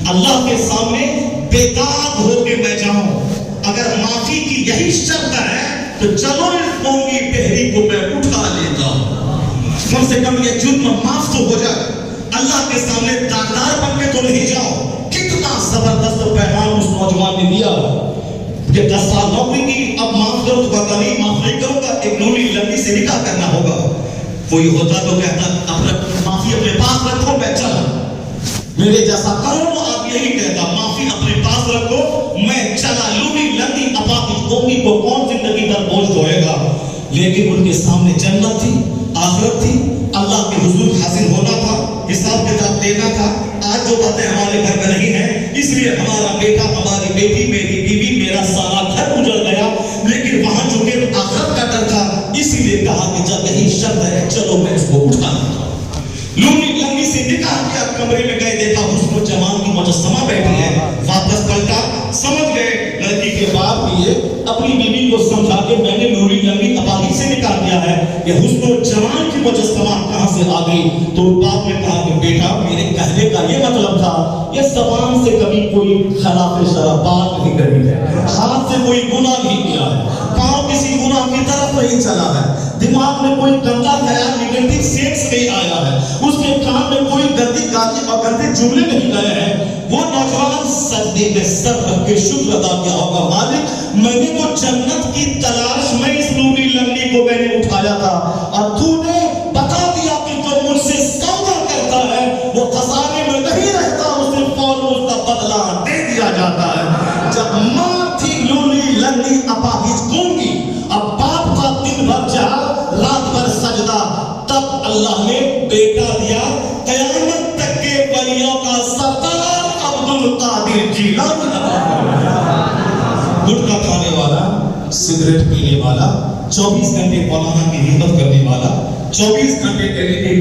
اللہ کے سامنے بےداد ہو کے میں جاؤں۔ اگر معافی کی یہی شرط ہے تو چلو اس گونگی بہری کو میں اٹھا لیتا ہوں، کم سے کم یہ جرم معاف تو ہو جائے، اللہ کے سامنے داغدار بن کے تو نہیں جاؤ۔ کتنا زبردست پیغام اس نوجوان نے دیا کہ 10 سال نوکری کی، اب معاف کرو تو کہتا نہیں معاف نہیں کروں گا، ایک لولی لمبی سے نکاح کرنا ہوگا۔ کوئی ہوتا تو کہتا اپنا معافی اپنے پاس رکھو میں چلا، میرے جیسا کروڑوں آپ یہی کہتا معافی اپنے پاس رکھو میں چلا، لولی لمبی اپاہج گونگی کو کون زندگی پر بوجھ ڈھوئے گا؟ لیکن ان کے سامنے جنت تھی، آخرت تھی، اللہ کے حضور حاضر ہونا تھا، حساب کتاب دینا تھا۔ آج جو باتیں ہمارے گھر میں نہیں ہیں، اس لیے ہمارا بیٹا، ہماری بیٹی، میری بیوی، میرا سارا گھر اجڑ گیا، لیکن وہاں جو کہ آخرت کا ڈر تھا، اسی لیے کہا کہ جب یہی شرط ہے چلو میں اس کو اٹھا لیتا ہوں۔ لولی لمبی سے نکاح کیا، کمرے میں گئے، دیکھا حسن و جمال کی مجسمہ بیٹھی ہے، واپس پلٹا، سمجھ گئے لڑکی کے باپ بھی اپنی بیوی کو سمجھا کہ میں نے لولی لمبی اپاہج سے نکاح کیا ہے، یہ حسن و جمال کی مجسمہ کہاں سے آ گئی؟ تو باپ نے کہا کہ بیٹا میرے کہنے کا یہ مطلب تھا، یہ زبان سے کبھی کوئی خلاف شرع بات نہیں کری ہے، ہاتھ سے کوئی گناہ نہیں کیا ہے، پاؤں کسی گناہ کی طرف نہیں چلا ہے، دماغ میں کوئی گندا خیال نیگیٹو سینس نہیں آیا ہے، اس کے کان میں کوئی گندی گالی اور گندے جملے نہیں گئے ہیں۔ وہ نوجوان سجدے میں سر رکھ کے شکر ادا کیا ہوگا، مالک میں نے تو جنت کی تلاش میں اس لولی لنگڑی کو میں نے اٹھایا تھا، اور تو نے بتا دیا کہ جو مجھ سے سودا کرتا ہے وہ خزانے میں نہیں رہتا، اسے فوراً اس کا بدلہ دے دیا جاتا ہے۔ جب ماں تھی لولی لنگڑی اپاہج گونگی، اب باپ کا دن بھر جہاد رات بھر سجدہ، تب اللہ نے بیٹا دیا، قیامت تک کے ولیوں کا سردار عبد القادر جیلانی، گٹکا کھانے والا، سگریٹ پینے والا، 24 گھنٹے مولانا کی غیبت کرنے والا، 24 گھنٹے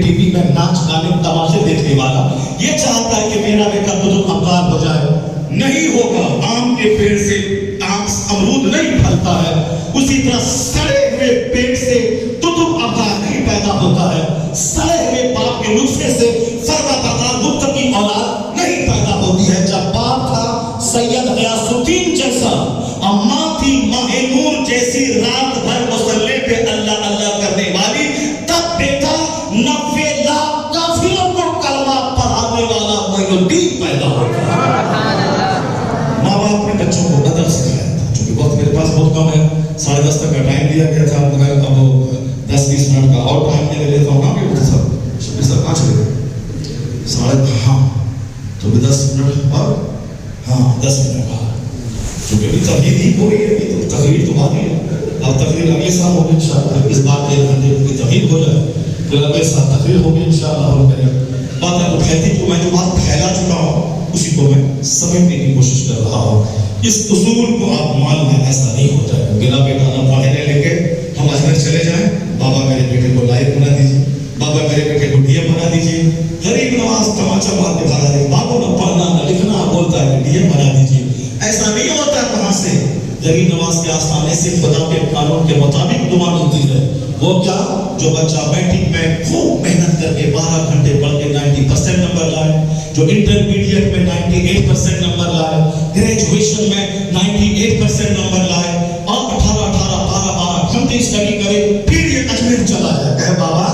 ٹی وی میں ناچ گانے تماشے دیکھنے والا، یہ چاہتا ہے کہ میرا بیٹا قطب ابدال ہو جائے، نہیں ہوگا۔ آم کے پیڑ سے امرود نہیں پھلتا ہے، اسی طرح سڑے ہوئے پیٹ سے قطب ابدال نہیں پیدا ہوتا ہے، سڑے ہوئے باپ کے نسخے سے فرما بردار متقی کم ہے, 10:30 تک کا ٹائم دیا گیا تھا, مگر اب 10-20 منٹ کا اور ٹائم میں لیتا ہوں نا. کہ سر کہاں چلے گئے؟ ہاں تو 10 منٹ اور 10 منٹ بعد, چونکہ ابھی تقریر ہی ہو رہی ہے, ابھی تو تقریر تو باقی ہے. اب تقریر اگلے سال ہوگی انشاءاللہ, اس بار 1 گھنٹے کی تقریر ہو جائے, پھر اگلے سال تقریر ہوگی انشاءاللہ. ہم کریں بات ہے تو پھیلتی, تو میں جو بات پھیلا چکا ہوں اسی کو میں سمجھنے کی کوشش کر رہا ہوں. اس اصول کو آپ مان لیں, ایسا نہیں ہوتا ہے بنا بیٹا نہ پڑھنے لے کے ہم اجمیر چلے جائیں, بابا میرے بیٹے کو لائق بنا دیجیے, بابا میرے بیٹے کو ڈی ایم بنا دیجیے, غریب نواز تماچا مار کے بھگا دے, بابا نہ پڑھنا نہ لکھنا بولتا ہے ڈی ایم بنا دیجیے. ایسا نہیں ہوتا ہے. کہاں سے غریب نواز کے آستانے سے خدا کے قانون کے مطابق دعا ملتی ہے. وہ کیا, جو بچہ میٹرک میں خوب محنت کر کے 12 گھنٹے پڑھ کے 90% نمبر لائے, جو انٹرمیڈیٹ میں 98% نمبر لائے, گریجویشن میں 98% نمبر لائے, اور 12 گھنٹے اسٹڈی کرے, پھر یہ اجمیر چلا جائے, کہے بابا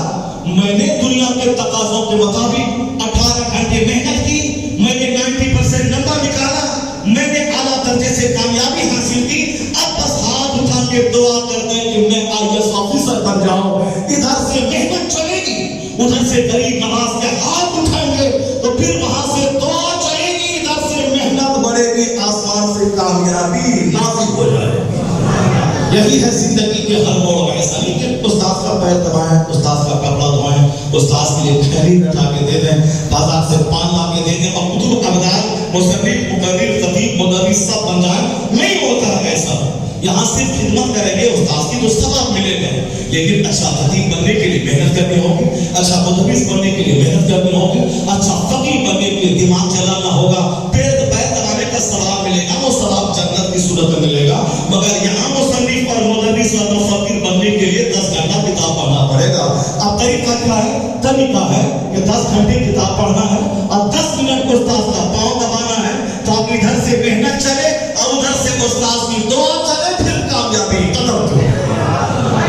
میں نے دنیا کے تقاضوں کے مطابق 18 گھنٹے محنت کی, میں نے 90% نمبر نکالا, میں نے اعلیٰ درجے سے کامیابی حاصل کی, اب بس ہاتھ اٹھا کے دعا کر دیں کہ میں IAS آفیسر بن جاؤں. ادھر سے محنت چلے گی, ادھر سے غریب نواز کے ہاتھ اٹھائیں گے تو پھر وہاں سے دعا چلے گی, ادھر سے محنت بڑھے گی, آسمان سے کامیابی نازل ہو جائے گی. یہی ہے زندگی کے ہر موڑ. ایسا نہیں کہ استاد کا پیر دبائیں, استاد کا کپڑا دھوائیں, استاد کے لیے تھیلی بٹھا کے دے دیں, بازار سے پان لا کے دے دیں, اور کتب ابدال مصنف مقرر خطیب مدرس سب بن جائیں. نہیں ہوتا ہے ایسا. یہاں صرف خدمت کریں گے, استاد کی تو ثواب ملے گا, لیکن اچھا خطیب بننے کے لیے محنت کرنی ہوگی, اچھا مدرس بننے کے لیے محنت کرنی ہوگی, اچھا فقیہ بننے کے لیے دماغ چلانا ہوگا, پیر دبانے کا ثواب ملے گا, وہ ثواب جنت کی صورت میں ملے گا. مگر یہاں مصنف اور مدرس اور مفکر بننے کے لیے 10 گھنٹہ کتاب پڑھنا پڑے گا. اب طریقہ کیا ہے؟ طریقہ ہے کہ 10 گھنٹے کتاب پڑھنا ہے اور 10 منٹ کو استاد کا پاؤں دبانا ہے, تاکہ ادھر سے محنت چلے اور ادھر سے استاد کی دعا چلے, پھر کامیابی قدم چلے.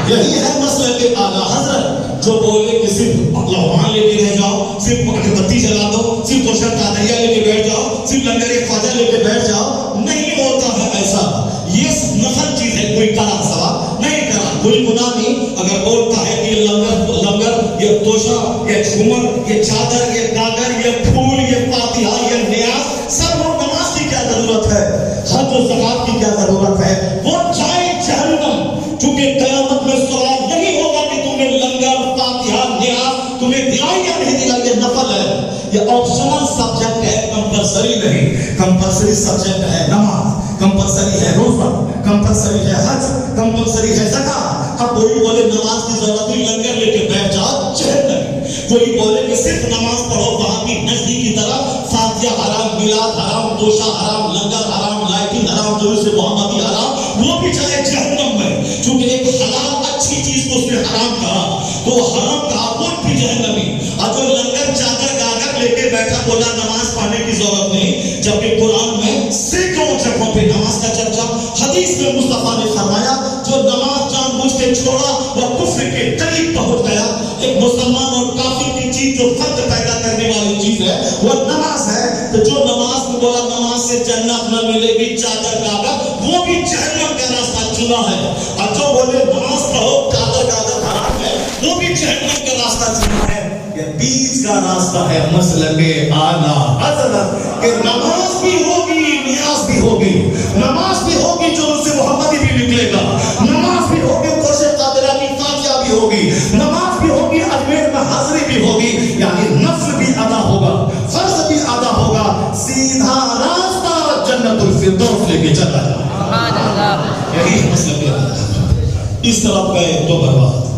یہی ہے مسلک اعلیٰ حضرت, جو بولے کہ صرف لوحان لے کے رہ جاؤ, صرف اگربتی بتی جلا دو, صرف روشن قادریہ لے کے بیٹھ جاؤ, صرف لنگر خواجہ لے کے بیٹھ جاؤ. نہیں ہوتا ہے ایسا. یہ نفل چیز ہے, کوئی کرا ثواب نہیں کرا, کوئی گناہ نہیں. اگر بولتا ہے کہ لنگر, یہ توشہ, یہ جھومر, یہ چادر, یہ گاگر, یہ پھول, یہ فاتحہ, یہ نیاز, سب وہ نماز کی کیا ضرورت ہے, حج و زکات کی کیا ضرورت ہے, وہ جائے جہنم. چونکہ قیامت میں سوال یہی ہوگا کہ تمہیں لنگر, فاتحہ, نیاز تمہیں دلائی یا نہیں دلائی. یہ نفل ہے, یہ آپشنل سبجیکٹ ہے, کمپلسری نہیں. کمپلسری سبجیکٹ ہے نماز, کمپلسری ہے روزہ, کمپلسری ہے حج, کمپلسری ہے زکات. اب کوئی بولے نماز کی ضرورت نہیں, لنگر لے کے بیٹھ جاؤ, جہنم. کوئی بولے کہ صرف نماز پڑھو, وہاں کی نزدیک کی طرف فاتحہ حرام, میلاد حرام, توشہ حرام, لنگر حرام, لائٹنگ حرام, جلوس محمدی حرام, وہ بھی چاہے جہنم میں. چونکہ ایک حلال اچھی چیز کو اس نے حرام کہا, تو حرام کہا, وہ بھی جہنمی. اور جو لنگر چادر گاگر لے کے بیٹھا بولا نماز پڑھنے کی ضرورت نہیں, جبکہ قرآن میں سینکڑوں جگہوں پہ نماز کا چرچا, حدیث میں مصطفیٰ نے فرمایا جو نماز جان بوجھ کے چھوڑا وہ کفر کے قریب پہنچ گیا. ایک مسلمان اور کافر کی چیز جو فرق پیدا کرنے والی چیز ہے وہ نماز ہے. تو جو نماز کو بولا نماز سے جنت نہ ملے گی, چادر گاگر, وہ بھی جہنم کا راستہ چنا ہے. اور جو بولے نماز پڑھو, چادر گاگر حرام ہے, وہ بھی جہنم کا راستہ چنا ہے. یہ بیچ کا راستہ ہے مسلک اعلیٰ حضرت, کہ نماز بھی ہوگی, نیاز بھی ہوگی, نماز بھی ہوگی, جو اس سے محمدی بھی نکلے گا, نماز بھی ہوگی, قرآن قادرہ کی فاتحہ بھی ہوگی, نماز بھی ہوگی, اجمیر میں حاضری بھی ہوگی. یعنی نفل بھی ادا ہوگا, فرض بھی ادا ہوگا, سیدھا راستہ جنت الفردوس لے کے چلا جائے. سبحان اللہ. یہی مسلک اعلیٰ. اس طرف گئے تو برباد,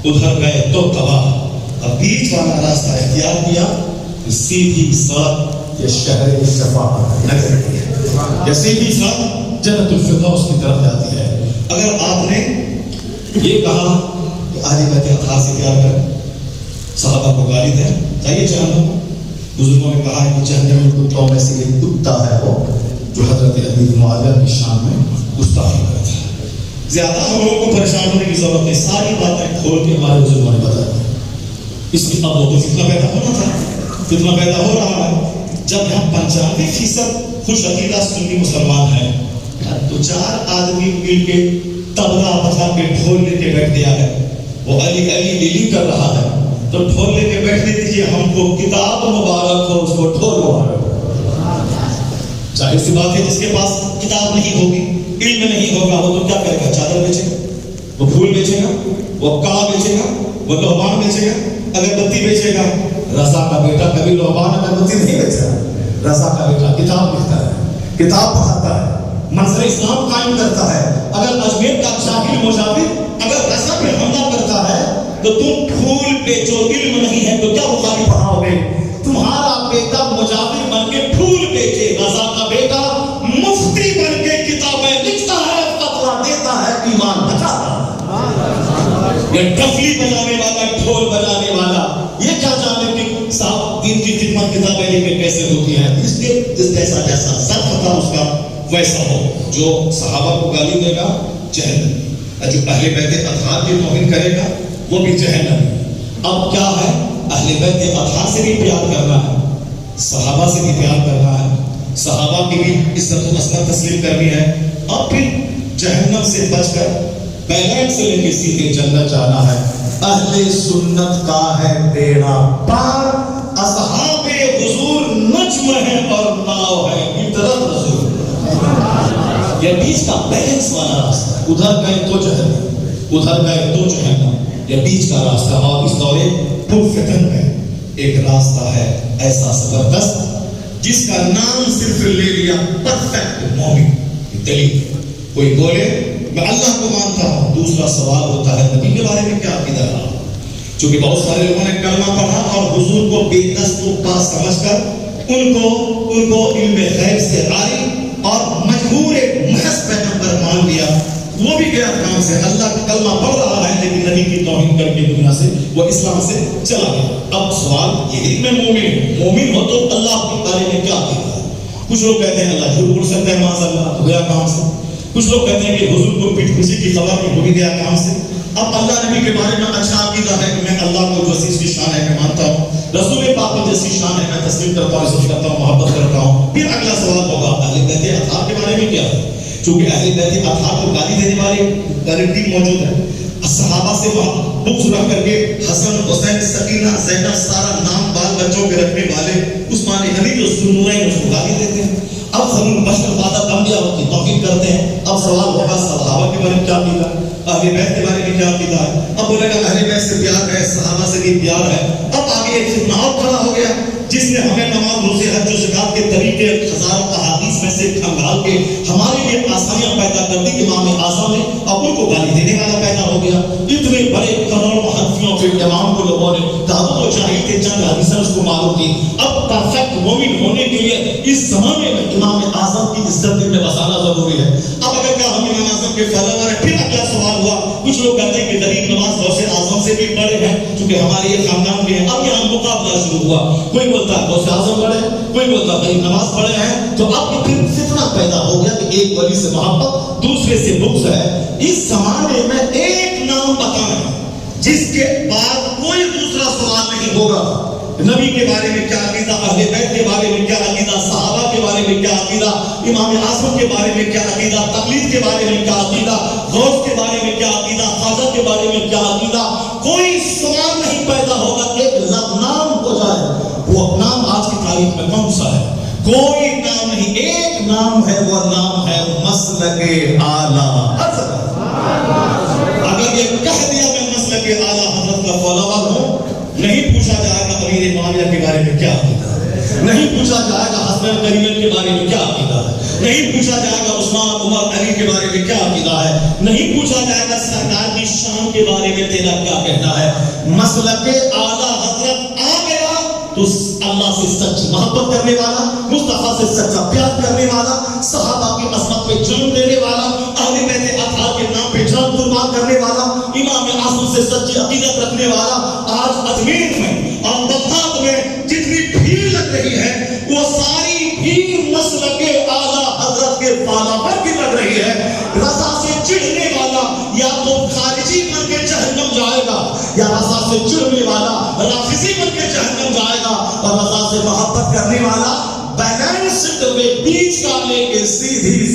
ادھر گئے تو تباہ. اب بیچ والا راستہ اختیار کیا, سیدھی سڑک یہ شہر شفاعت نظر آتی ہے, یہ سیدھی سڑک جنت الفردوس کی طرف جاتی ہے. اگر آپ نے یہ کہا کہ اہل بیت اطہار سے پیار کریں, صحابہ کو گالی دیں, چاہیے جہنم. بزرگوں نے کہا ہے کہ جہنمی کتوں میں سے ایک کتا ہے وہ جو حضرت امیر معاویہ کی شان میں گستاخی کرتا ہے. زیادہ ہم لوگوں کو پریشان ہونے کی ضرورت نہیں, ساری باتیں کھول کے ہمارے بزرگوں نے بتایا. اس کی اب وہ فتنہ پیدا ہونا تھا, فتنہ پیدا ہو رہا ہے. جب یہاں 95% خوش عقیدہ سنی مسلمان ہیں, تو 4 آدمی مل کے تبلا بجا کے ڈھول لے کے بیٹھ گیا ہے، وہ علی علی لیلی کر رہا ہے، تو ڈھول لے کے بیٹھنے دیجیے ہم کو، کتاب مبارک ہو، اس کو ڈھول مبارک ہو۔ ظاہر سی بات ہے جس کے پاس کتاب نہیں ہوگی، علم نہیں ہوگا، وہ تو کیا کرے گا؟ چادر بیچے گا، وہ پھول بیچے گا، وہ کڑا بیچے گا، وہ لوبان بیچے گا، اگربتی بیچے گا۔ رضا کا بیٹا کبھی لوبان اگربتی نہیں بیچا، رضا کا بیٹا کتاب لکھتا ہے، کتاب پڑھاتا ہے، منظر اسلام قائم کرتا ہے۔ اگر اجمیر کا جاہل مجاہد اگر رضا پہ حملہ کرتا ہے تو تم پھول بیچو، علم نہیں ہے تو کیا بخاری پڑھاؤ گے؟ تمہارا بیٹا مجاہد بن کے پھول بیچے، رضا کا بیٹا مفتی بن کے کتابیں لکھتا ہے، فتویٰ دیتا ہے، ایمان بچاتا ہے۔ یہ ڈفلی بجانے والا، ڈھول بجانے والا، یہ کیا جانے کہ صاحب دین کی خدمت کتابیں لکھ کے کیسے ہوتی ہیں؟ اس کے جیسا جیسا سر تھا اس کا ویسا ہو۔ جو صحابہ کو گالی دے گا جہنم، جو اہل بیت اطہار کی توہین کرے گا وہ بھی جہنم۔ اب کیا ہے؟ اہل بیت اطہار سے بھی پیار کرنا ہے، صحابہ سے بھی پیار کرنا ہے، صحابہ کی بھی عزت و عصمت تسلیم کرنی ہے، اور پھر جہنم سے بچ کر بیلٹ سے لے کے سیدھے جنت جانا ہے۔ اہل سنت کا ہے بیڑا پار، اصحاب حضور نجم ہے اور ناؤ ہے اطرت رسول۔ یہ بیچ کا بیلنس والا راستہ، ادھر گئے تو جہنم، ادھر گئے تو جہنم، یہ بیچ کا راستہ۔ اور اس دورے پرفتن میں ایک راستہ ہے ایسا زبردست جس کا نام صرف لے لیا پرفیکٹ مومن۔ دلیل کوئی بولے میں اللہ کو مانتا ہوں، دوسرا سوال ہوتا ہے نبی کے بارے میں کیا عقیدہ رہا؟ چونکہ بہت سارے لوگوں نے کلمہ پڑھا اور حضور کو بے دست و پا سمجھ کر ان کو علم غیب سے عاری اور مجبور محض پیغمبر مان لیا، وہ بھی گیا کام سے۔ اللہ کا کلمہ پڑھ رہا ہے لیکن نبی کی توہین کر کے دنیا سے وہ اسلام سے چلا گیا۔ اب سوال یہ ہے میں مومن ہو تو اللہ کے بارے میں کیا عقیدہ ہے؟ کچھ لوگ کہتے ہیں اللہ جھوٹ بول سکتا ہے، معاذ اللہ، تو گیا کام سے۔ کچھ لوگ کہتے ہیں کہ حضور کو پیٹ کسی کی خبر نہیں، وہ بھی گیا کام سے۔ اب اللہ نبی کے بارے میں اچھا عقیدہ ہے کہ میں اللہ کو جو اس کی شان ہے میں مانتا ہوں، رسول پاک کی جیسی شان ہے میں تسلیم کرتا ہوں، عزت کرتا ہوں، محبت کرتا ہوں۔ پھر اگلا سوال ہوگا اہل بیت اطہار کے بارے میں کیا ہے؟ چونکہ اہل بیت اطہار کو گالی دینے والے گارنٹی موجود ہے، صحابہ سے بغض رکھ کر کے حسن، حسین، سکینہ، زینب، سارا نام بال بچوں کے رکھنے والے عثمان غنی جو ذوالنورین اس کو گالی دیتے ہیں۔ اب خلیل بشر بعد انبیاء کی توہین کرتے ہیں۔ اب سوال ہوگا صحابہ کے بارے میں کیا عقیدہ ہے، اہل بیت کے بارے میں کیا عقیدہ ہے؟ اب بولے گا اہل بیت سے پیار ہے، صحابہ سے بھی پیار ہے۔ اب آگے ایک فتنہ اور کھڑا ہو گیا جس نے ہمیں نماز، روزے، حج و زکات کے طریقے ہزاروں احادیث میں سے کھنگال کے ہمارے لیے آسانیاں پیدا کر دی امام اعظم نے، اب ان کو گالی دینے والا پیدا ہو گیا۔ اتنے بڑے کروڑوں حنفیوں کے امام کو لوگوں نے دعوت و جاہل کے چند حدیثیں اس کو معلوم کی۔ اب پرفیکٹ مومن ہونے کے لیے اس زمانے میں امام اعظم کی عزت دل میں بسانا ضروری ہے۔ اب اگر کیا ہم امام اعظم کے فالوور ہیں؟ پھر اگلا سوال ہوا، کچھ لوگ کہتے ہیں کہ غریب نواز غوث اعظم سے بھی بڑے ہیں چونکہ ہمارے یہ خاندان بھی ہے۔ اب یہاں مقابلہ شروع ہوا، کوئی بولتا ہے غوث اعظم بڑے ہیں، کوئی بولتا ہے غریب نواز بڑے ہیں۔ تو اب پھر فتنہ پیدا ہو گیا کہ ایک ولی سے محبت، دوسرے سے بغض ہے۔ اس زمانے میں ایک نام بتائیں جس کے بعد کوئی دوسرا سوال نہیں ہوگا، نبی کے بارے میں کیا عقیدہ، اہل بیت کے بارے میں کیا عقیدہ، صحابہ کے بارے میں کیا عقیدہ، امام اعظم کے بارے میں کیا عقیدہ، تقلید کے بارے میں کیا عقیدہ، غوث کے بارے میں کیا عقیدہ، خواجہ کے بارے میں کیا عقیدہ۔ کوئی سوال نہیں پیدا ہوگا، ایک نام ہو جائے۔ وہ نام آج کی تاریخ میں کون سا ہے؟ کوئی نام نہیں، ایک نام ہے، وہ نام ہے مسلک اعلیٰ حضرت۔ اگر یہ کہہ دیا میں مسلک اعلیٰ حضرت کا فالوور ہوں، نہیں پوچھا جائے گا امیر معاویہ کے بارے میں کیا عقیدہ ہے، نہیں پوچھا جائے گا حسن کریمین کے بارے میں کیا عقیدہ ہے، نہیں پوچھا جائے گا عثمان، عمر، علی کے بارے میں کیا عقیدہ ہے، نہیں پوچھا جائے گا سرکار کی شان کے بارے میں تیرا کیا کہنا ہے۔ مسلک اعلیٰ حضرت آ گیا تو اللہ سے سچ محبت کرنے والا، مصطفیٰ سے سچا پیار کرنے والا، صحابہ کی عظمت پہ جان دینے والا، اہل بیت اطہار کے نام پہ جان قربان کرنے والا، امام اعظم سے سچی عقیدت رکھنے والا۔ آج اجمیر میں اور بغداد میں جتنی بھیڑ لگ رہی ہے وہ ساری بھیڑ مسلک اعلیٰ حضرت کے فالوور کی لگ رہی ہے۔ رضا سے چڑھنے والا یا تو خارجی بن کے جہنم جائے گا، یا رضا سے چڑھنے والا رافضی بن کے جہنم جائے گا، اور رضا سے محبت کرنے والا بیلنسڈ وے بیچ کا لے کے سیدھی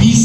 20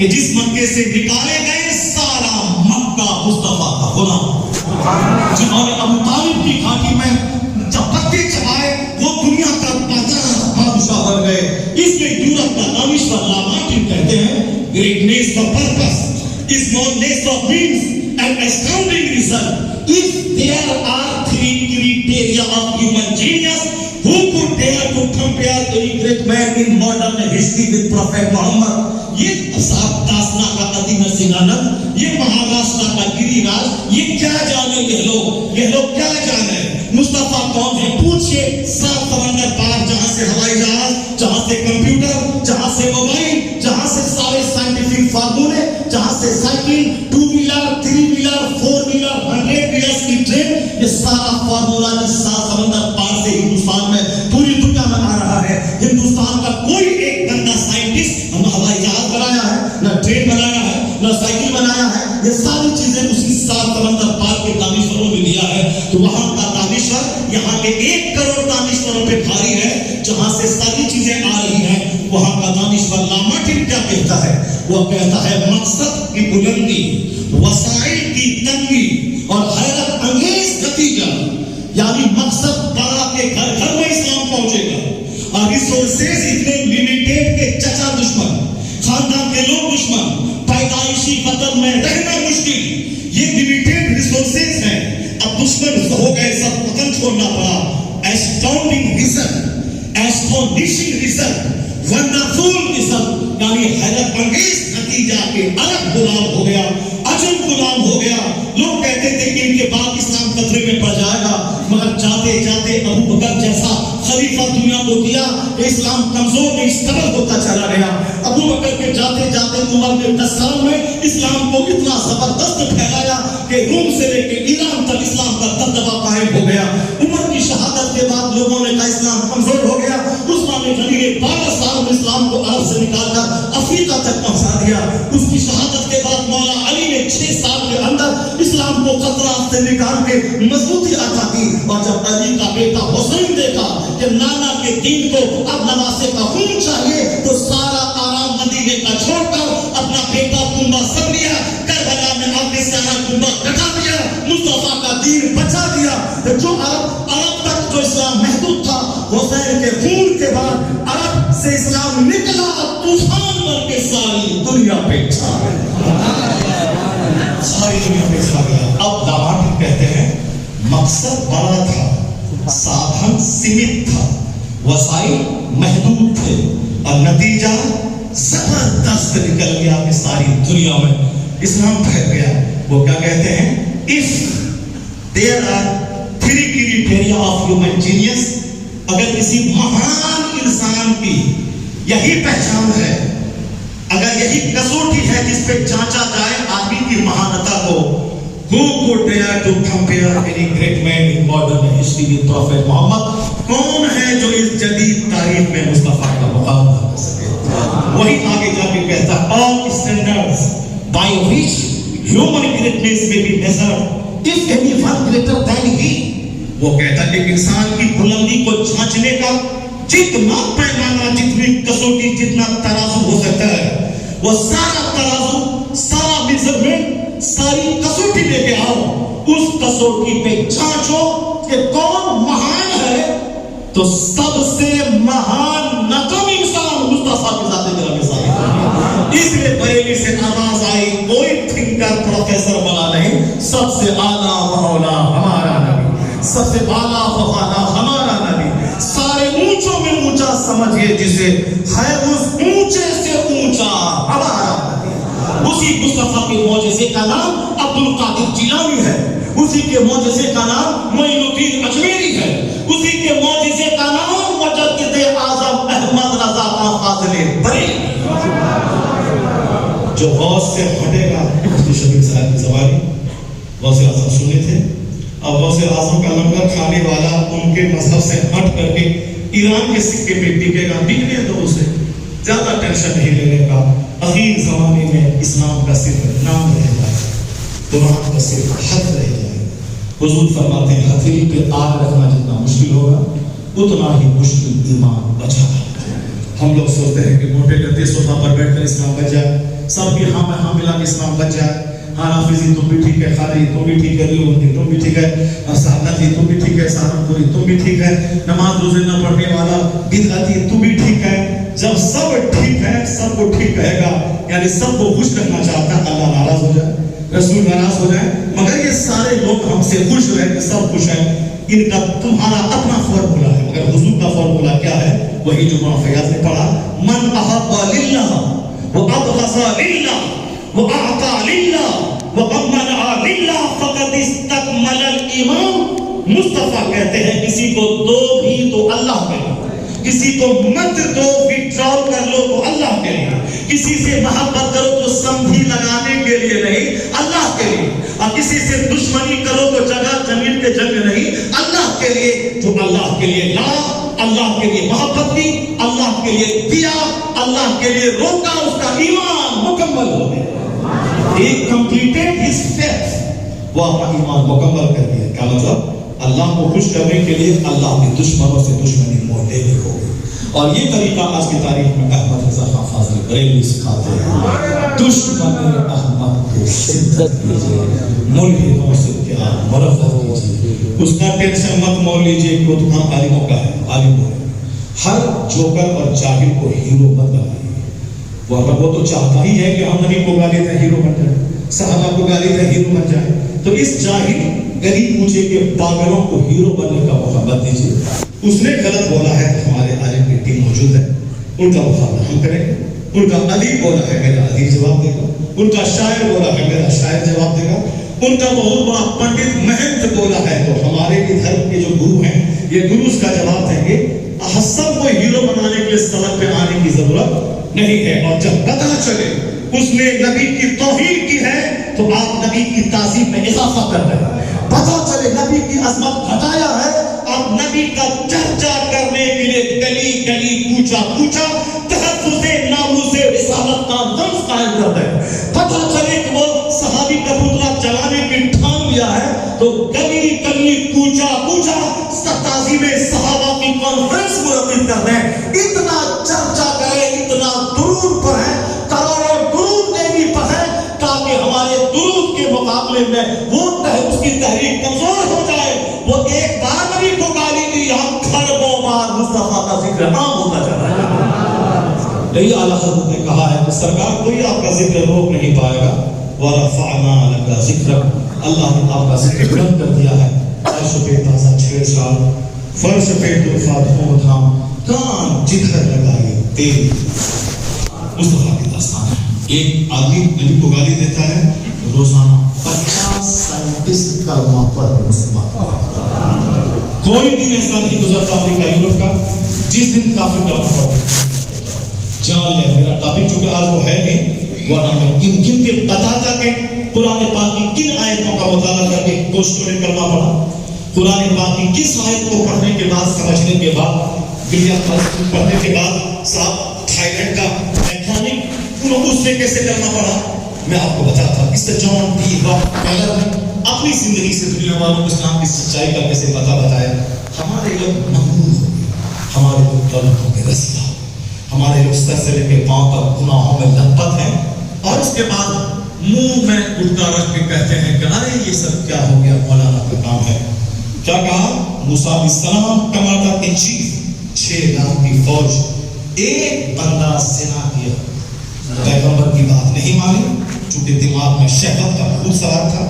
کہ جس مکے سے نکالے گئے سارا مکہ مصطفیٰ کا غلام، جنہوں نے ابو طالب کی کھاتی میں جب پتے چبائے وہ دنیا کا بادشاہ بن گئے. اس میں یورپ کا دانشور لامارٹن کہتے ہیں greatness of purpose is knowledge of means and astounding result. If there are three criteria of human genius, who could dare to compare any great man in modern history with Prophet Muhammad? یہ داسنا کا عظیم سنانند، یہ مہاراشٹر کا گری راج، یہ کیا جانے یہ لوگ کیا جانے مصطفیٰ کون ہے؟ پوچھئے. سات سمندر پار، جہاں سے ہوائی جہاز، جہاں سے کمپیوٹر، جہاں سے موبائل، جہاں سے سارے سائنٹیفک فارمولے، جہاں سے cycle, 2 wheeler, 3 wheeler, 4 wheeler, 100 wheelers کی ٹرین، یہ سارا فارمولا جس سات سمندر پار سے ہندوستان میں پوری دنیا میں آ رہا ہے. ہندوستان کا کوئی ایک بندہ سائنٹسٹ نہ ہوائی جہاز بنایا ہے، نہ ٹرین بنایا ہے، نہ سائیکل بنایا ہے. یہ ساری چیزیں اسی سات سمندر پار کے دانشوروں نے دیا ہے. تو وہاں کا دانشور یہاں کے 1 کروڑ دانشوروں پہ بھاری ہے. جہاں سے ساری چیزیں آ رہی ہیں وہاں کا دانشور لامارٹن کیا کہتا ہے؟ وہ کہتا ہے مقصد کی بلندی، وسائل کی تنگی اور حیرت انگیز نتیجہ، یعنی مقصد بڑا کے گھر گھر میں اسلام پہنچے گا، اور ریسورسز اتنے لمیٹیڈ کے چچا دشمن، خاندان کے لوگ دشمن، پیدائشی وطن میں رہنا مشکل. یہ لمیٹیڈ ریسورسز ہیں. اب دشمن ہو گئے، سب وطن چھوڑنا پڑا. ایسٹاؤنڈنگ ریزلٹ، ایسٹونیشنگ ریزلٹ، ونڈرفل ریزلٹ، یعنی حیرت انگیز نتیجہ کہ عرب غلام ہو گیا، عجم غلام ہو گیا. لوگ کہتے تھے کہ ان کے بعد اسلام خطرے میں پڑ جائے گا، مگر جاتے جاتے ابو بکر جیسا خلیفہ دنیا کو دیا کہ اسلام کمزور نہیں اسٹبل ہوتا چلا گیا. ابو بکر کے جاتے جاتے عمر نے 10 سال میں اسلام کو اتنا زبردست پھیلایا کہ روم سے لے کے ایران تک اسلام کا دبدبہ قائم ہو گیا. عمر کی شہادت کے بعد لوگوں نے کہا اسلام کمزور ہو گیا. عثمان غنی نے 12 سال میں اسلام کو عرب سے نکال کر افریقہ تک پہنچا دیا. اس کی شہادت کے بعد مولا علی نے 6 سال کے اندر اسلام کو خطرات سے نکال کے مضبوطی عطا کی. اور جب علی کا بیٹا حسین دیکھا کہ نانا کے دین کو اب نواسے کا خون چاہیے تو سارا آرام مدینے کا چھوڑ کر اپنا بیٹا کنبا سب لیا. کربلا میں آپ نے سارا کنبا کٹا دیا، مصطفیٰ کا دین بچا دیا. جو عرب تک جو اسلام محدود تھا، حسین کے خون کے بعد عرب سے اسلام نکلا، طوفان بن کے ساری دنیا پہ چھا گیا، ساری دنیا پہ چھا گیا. اب لامارٹن کہتے ہیں مقصد بڑا تھا، سادھن سیمت تھا، وسائل محدود تھے، اور نتیجہ زبردست نکل گیا کہ ساری دنیا میں اسلام پھیل گیا. وہ کیا کہتے ہیں؟ if there are 3 criteria of human genius، اگر کسی مہان انسان کی یہی پہچان ہے، اگر یہی کسوٹی ہے جس پہ جانچا جائے آدمی کی مہانتا کو، who could dare to compare any great man in modern history with Prophet Muhammad؟ کون ہے جو اس جدید تاریخ میں مصطفیٰ کا مقابلہ کر سکے؟ وہی آگے جا کے کہتا all standards by which human greatness may be measured, if anyone greater than he۔ وہ کہتا ہے کہ انسان کی بلندی کو جھانچنے کا جتنا پیمانہ، جتنی کسوٹی، جتنا ترازو ہو سکتا ہے، وہ سارا ترازو، سارا میزرمنٹ، ساری کسوٹی لے کے آؤ، اس کسوٹی پہ جھانچو کہ کون مہان ہے، تو سب سے مہان نقم انسان مصطفیٰ کی ذات گرامی ثابت ہے۔ اس لیے بریلی سے آواز آئی، کوئی تھنکر پروفیسر بنا نہیں، سب سے اعلیٰ و اولا ہمارا نبی، سب سے بالا و بالا ہمارا نبی، سارے اونچوں میں اونچا سمجھئے جسے، ہے اس اونچے سے اونچا ہمارا نبی۔ اسی مصطفیٰ کے معجزے کا نام عبد القادر جیلانی ہے، اسی کے معجزے کا نام معین الدین اجمیری ہے، اسی کے معجزے کا نام مجدد اعظم احمد رضا خان فاضل بریلوی۔ جو غوث سے ہٹے گا، مفتی شفیع صاحب کی زبانی غوث اعظم سننے تھے، اب غوث اعظم کا لنگر کھانے والا ان کے مذہب سے ہٹ کر کے ایران کے سکے پہ ٹکے گا، بکنے دو اسے، زیادہ ٹینشن نہیں لینے کا۔ اخیر زمانے میں اسلام کا صرف نام رہ جائے، قرآن کا صرف حق رہ جائے۔ حضور فرماتے ہیں ہتھیلی پہ آگ رکھنا جتنا مشکل ہوگا اتنا ہی مشکل ایمان بچا۔ ہم لوگ سوچتے ہیں کہ موٹے گدے صوفہ پر بیٹھ کر اسلام بچ جائے، سب کی ہاں ملا کے اسلام بچ جائے. ہاں نافذی تم بھی ٹھیک ہے, خادری تم بھی ٹھیک ہے, تم بھی ٹھیک ہے, سہارنپوری تم بھی ٹھیک ہے, سہارنپوری تم بھی ٹھیک ہے, نماز روزے نہ پڑھنے والا بدعتی تم بھی ٹھیک ہے. جب سب ٹھیک ہے, سب کو ٹھیک کہے گا, یعنی سب کو خوش رکھنا چاہتا ہے, اللہ ناراض ہو جائے, رسول ناراض ہو جائے. مگر یہ سارے لوگ ہم سے خوش رہے کہ سب خوش ہیں, ان کا تمہارا اپنا فارمولا ہے. مگر حضور کا فارمولا کیا ہے؟ وہی جو مولانا فیاض نے پڑھا, من احب للہ وابغض للہ واعطى للہ ومنع للہ فقد استکمل الایمان. مصطفیٰ کہتے ہیں کسی کو دو بھی تو اللہ کے لیے, کسی کو مت دو وِڈراؤ کر لو تو اللہ کے لیے, کسی سے محبت کرو تو سمجھی لگانے کے لیے نہیں, اللہ کے لیے, اور کسی سے دشمنی کرو تو جگہ زمین کے جنگ نہیں, اللہ کے لیے. جو اللہ کے لیے لا, اللہ کے لیے محبت کی, اللہ کے لیے دیا, اللہ کے لیے روکا, اس کا ایمان مکمل ہو گیا. ایک کمپلیٹڈ ہز فیتھ, وہ اپنا ایمان مکمل کر دیا. کیا مطلب؟ اللہ کو خوش کرنے کے لیے اللہ کے دشمنوں سے دشمنی موڑنے میں ہو گئی. اور یہ طریقہ آج کی تاریخ میں احمد رضا خان فاضل بریلوی سکھاتے ہیں. دشمن احمد کو شدت کیجیے, ملحدوں سے کیا مرفت کیجیے. اس کا ٹینشن مت مول لیجیے کہ وہ تمام عالموں کا ہے, عالم ہو. ہر جوکر اور جاہل کو ہیرو مت بنائیے. وہ تو چاہتا ہی ہے کہ ہم نبی کو گالی دیں ہیرو بن جائیں, صحابہ کو گالی دیں ہیرو بن جائیں. تو اس جاہل غریب پوچھے کہ پاگلوں کو ہیرو بننے کا موقع مت دیجیے. اس نے غلط بولا ہے تو ہمارے عالم کی ٹیم موجود ہے, ان کا مقابلہ ہم کریں گے. ان کا ادیب بولا ہے, میرا ادیب جواب دے گا. ان کا شاعر بولا ہے, میرا شاعر جواب دے گا. ان کا بہت بڑا پنڈت مہنت بولا ہے تو ہمارے ادھر کے جو گرو ہیں یہ گرو اس کا جواب دیں گے. سب کو ہیرو بنانے کے لیے سڑک پہ آنے کی ضرورت نہیں ہے. اور جب پتہ چلے اس نے نبی کی توہین کی ہے تو آپ نبی کی تعظیم میں اضافہ کر رہے ہیں. پتہ چلے نبی کی عظمت گھٹایا ہے, آپ نبی کا چرچا کرنے کے لیے گلی گلی کوچا کوچا تحفظ ناموس رسالت کا لفظ قائم کر رہے ہیں. پتہ چلے کہ وہ صحابی کا پتلا چلانے کی ٹھان لیا ہے تو گلی گلی کوچا کوچا تعظیم صحابہ کی کانفرنس منعقد کر رہے ہیں. اتنا چرچا کریں, اتنا درود پڑھیں, کروڑوں درود نبی پڑھیں تاکہ ہمارے درود کے مقابلے میں وہ اس کی تحریک کمزور ہو جائے. وہ ایک بار نبی کو گالی دی, یہاں خربوں بار مصطفیٰ کا ذکر عام ہوتا چلا جائے. یہی اعلیٰ حضرت نے کہا ہے کہ سرکار کوئی آپ کا ذکر روک نہیں پائے گا. وَرَفَعْنَا لَكَ ذِكْرَكَ, اللہ نے آپ کا ذکر بلند کر دیا ہے. عرش پہ تازہ چھیڑ چھاڑ, فرش پہ طرفات ہوں تھام, کان جدھر لگائے تیری. مصطفیٰ کی داستان ہے. ایک آدمی نبی کو گالی دیتا ہے, روزانہ 50 سائنٹسٹ کا وہاں پر مصطفیٰ. کوئی دن ایسا نہیں گزرتا افریقہ یورپ کا جس دن کافر کا وہاں جان لے. میرا ٹاپک چونکہ آج وہ ہے نہیں, ورنہ میں کن کے بتاتا کہ قرآن پاک کی کن آیتوں کا مطالعہ کر کے کوشش کرنا پڑا. قرآن پاک کی کس آیت کو پڑھنے کے بعد, سمجھنے کے بعد, پڑھنے کے بعد صاحب تھائی لینڈ کا ویگیانک اس سے کیسے کرنا پڑا, میں آپ کو بتاتا. اس سے جان ڈی راکفیلر نے اپنی زندگی سے دنیا والوں کو اسلام کی سچائی کا کیسے پتہ بتایا. ہمارے لوگ مغرور ہو گئے, ہمارے لوگ غلطوں کے رسیدہ, ہمارے لوگ سر سے لے کے پاؤں تک گناہوں میں لپت ہیں, اور اس کے بعد منہ میں گٹکا رکھ کے کہتے ہیں کہ ارے یہ سب کیا ہو گیا, مولانا کا کام ہے. کیا کہا؟ موسیٰ علیہ السلام کمانڈر ان چیف, 6 لاکھ کی فوج, ایک بندہ زنا کیا, پیغمبر کی بات نہیں مانی چونکہ دماغ میں شہوت کا خود سوار تھا.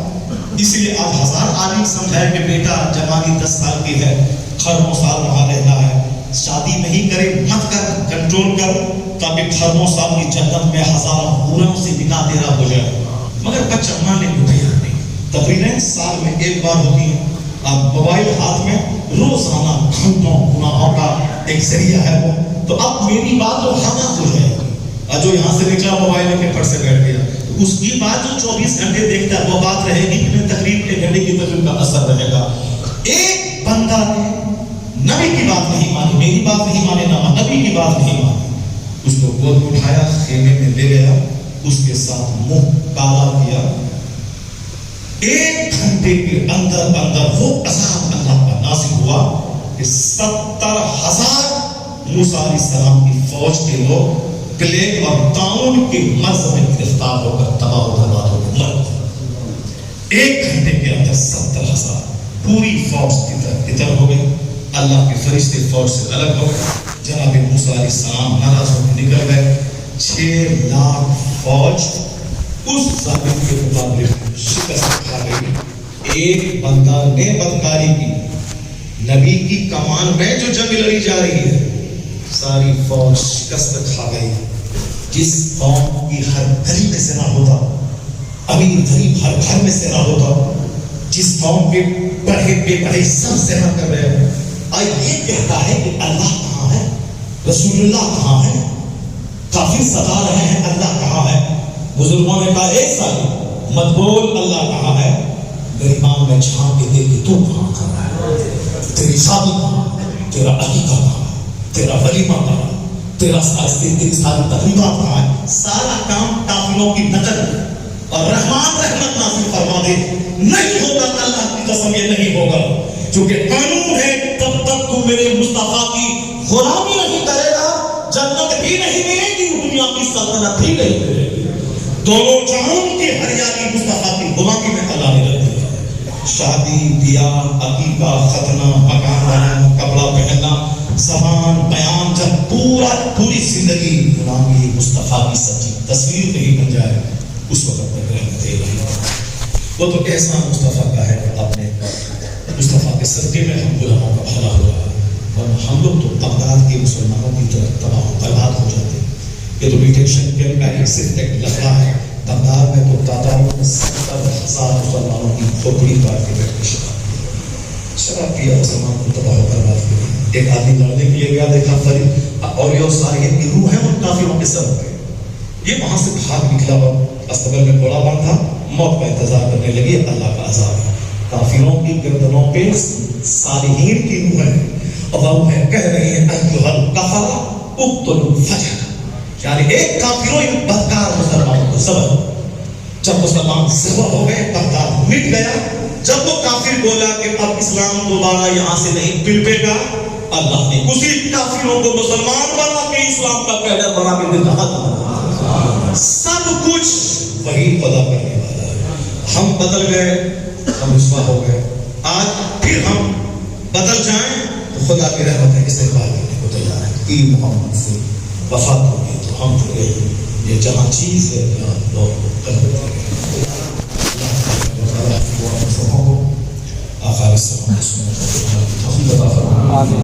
اس لیے آج 1000 عالم سمجھائے کہ بیٹا جوانی 10 سال کی ہے, خرموں سال وہاں رہنا ہے, شادی نہیں کرے مت کر, کنٹرول کر, تاکہ خرموں سال کی جنت میں ہزاروں حوروں سے نکاح تیرا ہو جائے. مگر بچہ ماننے کو تیار نہیں. تقریریں سال میں ایک بار ہوتی ہیں. اب موبائل ہاتھ میں, روزانہ گھنٹوں گناہوں کا ایک ذریعہ ہے وہ. تو اب میری بات تو ہوا ہو جائے گی, اور جو یہاں سے نکلا موبائل لے کے پھٹ سے بیٹھ گیا, اس کی بات جو 24 گھنٹے دیکھتا ہے وہ بات رہے گی کہ میں تقریب کے گھنٹے کی تقریب کا اثر رہے گا. ایک بندہ نے نبی کی بات نہیں مانی, میری بات نہیں مانے, نہ نبی کی بات نہیں مانی, اس کو گود میں اٹھایا, خیمے میں لے گیا, اس کے ساتھ منہ کالا کیا. 1 گھنٹے کے اندر اندر وہ عذاب اللہ کا نازل ہوا کہ 70,000 موسیٰ علیہ السلام کی فوج کے لوگ پلیگ اور طاعون کے مرض میں گرفتار ہو کر تباہ و برباد ہو کر مر. 1 گھنٹے کے اندر 70,000 پوری فوج تتر ہو گئی. اللہ کے فرشتے فوج سے الگ ہو گئے. جناب موسیٰ علیہ السلام ناراض ہو کے نکل گئے. 6 لاکھ فوج اس ظالم کے مقابلے میں شکست کھا گئی. ایک بندہ نے بدکاری کی. نبی کی کمان میں جو جنگ لڑی جا رہی ہے ساری فوج شکست کھا گئی. جس قوم کی ہر گلی میں زنا ہوتا, امیر غریب ہر گھر میں زنا ہوتا, جس قوم کے پڑھے بے پڑھے سب زنا کر رہے ہیں, اور یہ کہتا ہے کہ اللہ کہاں ہے, رسول اللہ کہاں ہے, کافر ستا رہے ہیں اللہ کہاں ہے. بزرگوں نے کہا ایک سال مت بول اللہ کہاں ہے. گریبان میں جھانک کے دیکھ تو کہاں کر رہا ہے, تیری شادی کہاں, تیرا عقیقہ کہاں, تیرا ولیمہ کہاں, تیری ساری تقریبات کہاں ہے. سارا کام کافروں کی نقل. اور رحمان رحمت نازل فرما دے, نہیں ہوگا اللہ کی قسم یہ نہیں ہوگا, کیونکہ قانون ہے تب تک تو میرے مصطفیٰ کی غلامی نہیں کرے گا جنت بھی نہیں ملے گی, دنیا کی سلطنت بھی نہیں ملے گی. دونوں جہان کی ہریالی مصطفیٰ کی غلامی میں اللہ نے رکھ دیا. شادی بیاہ عقیقہ ختنہ مکان بنانا کپڑا پہننا زبان بیان جب پوری زندگی غلامی مصطفیٰ کی سچی تصویر نہیں بن جائے اس وقت تک رحمت الہی. وہ تو احسان مصطفیٰ کا ہے کہ آپ نے مصطفیٰ کے صدقے میں ہم غلاموں کا بھلا ہو رہا ہے, اور ہم لوگ تو بغداد کے مسلمانوں کی طرف تباہ و برباد ہو جاتے ہیں. یہ تو ڈیٹیکشن کیمپ کا صرف ایک لفظہ ہے. بغداد میں تو تعداد میں 70,000 مسلمانوں کی کھوپڑی کاٹ کے بیٹھ کے شراب پیا, مسلمان کو تباہ و برباد کیا. ایک آدمی لڑنے کے لیے گیا, دیکھا فرید اور یہ ساری کی روح ہے ان کافروں کے سر پہ. یہ وہاں سے بھاگ نکلا اور استقبال میں گولا بند تھا, موت کا انتظار کرنے لگی. اللہ کا عذاب ہے کافروں کی گردنوں پہ صالحین کی روح ہے, اور وہ ہے کہہ رہی ہے ایھا الکفر اقتلوا الفجر, یعنی ایک کافروں ان بدکار مسلمانوں کو سبب. جب مسلمان ذبح ہو گئے بغداد مٹ گیا. جب وہ کافر بولا کہ اب اسلام دوبارہ یہاں سے نہیں پلپے گا, اللہ نے اسی کافروں کو مسلمان بنا کے اسلام کا کیڈر بنا کے دل کا حق بنا. سب کچھ وہی خدا کرنے والا ہے. ہم بدل گئے, ہم رسوا ہو گئے. آج پھر ہم بدل جائیں تو خدا کی رحمت ہے استقبال کرنے کو تیار ہے. پیر محمد سے وفات ہوگی تو ہم جو یہ جہاں چیز ہے لوگ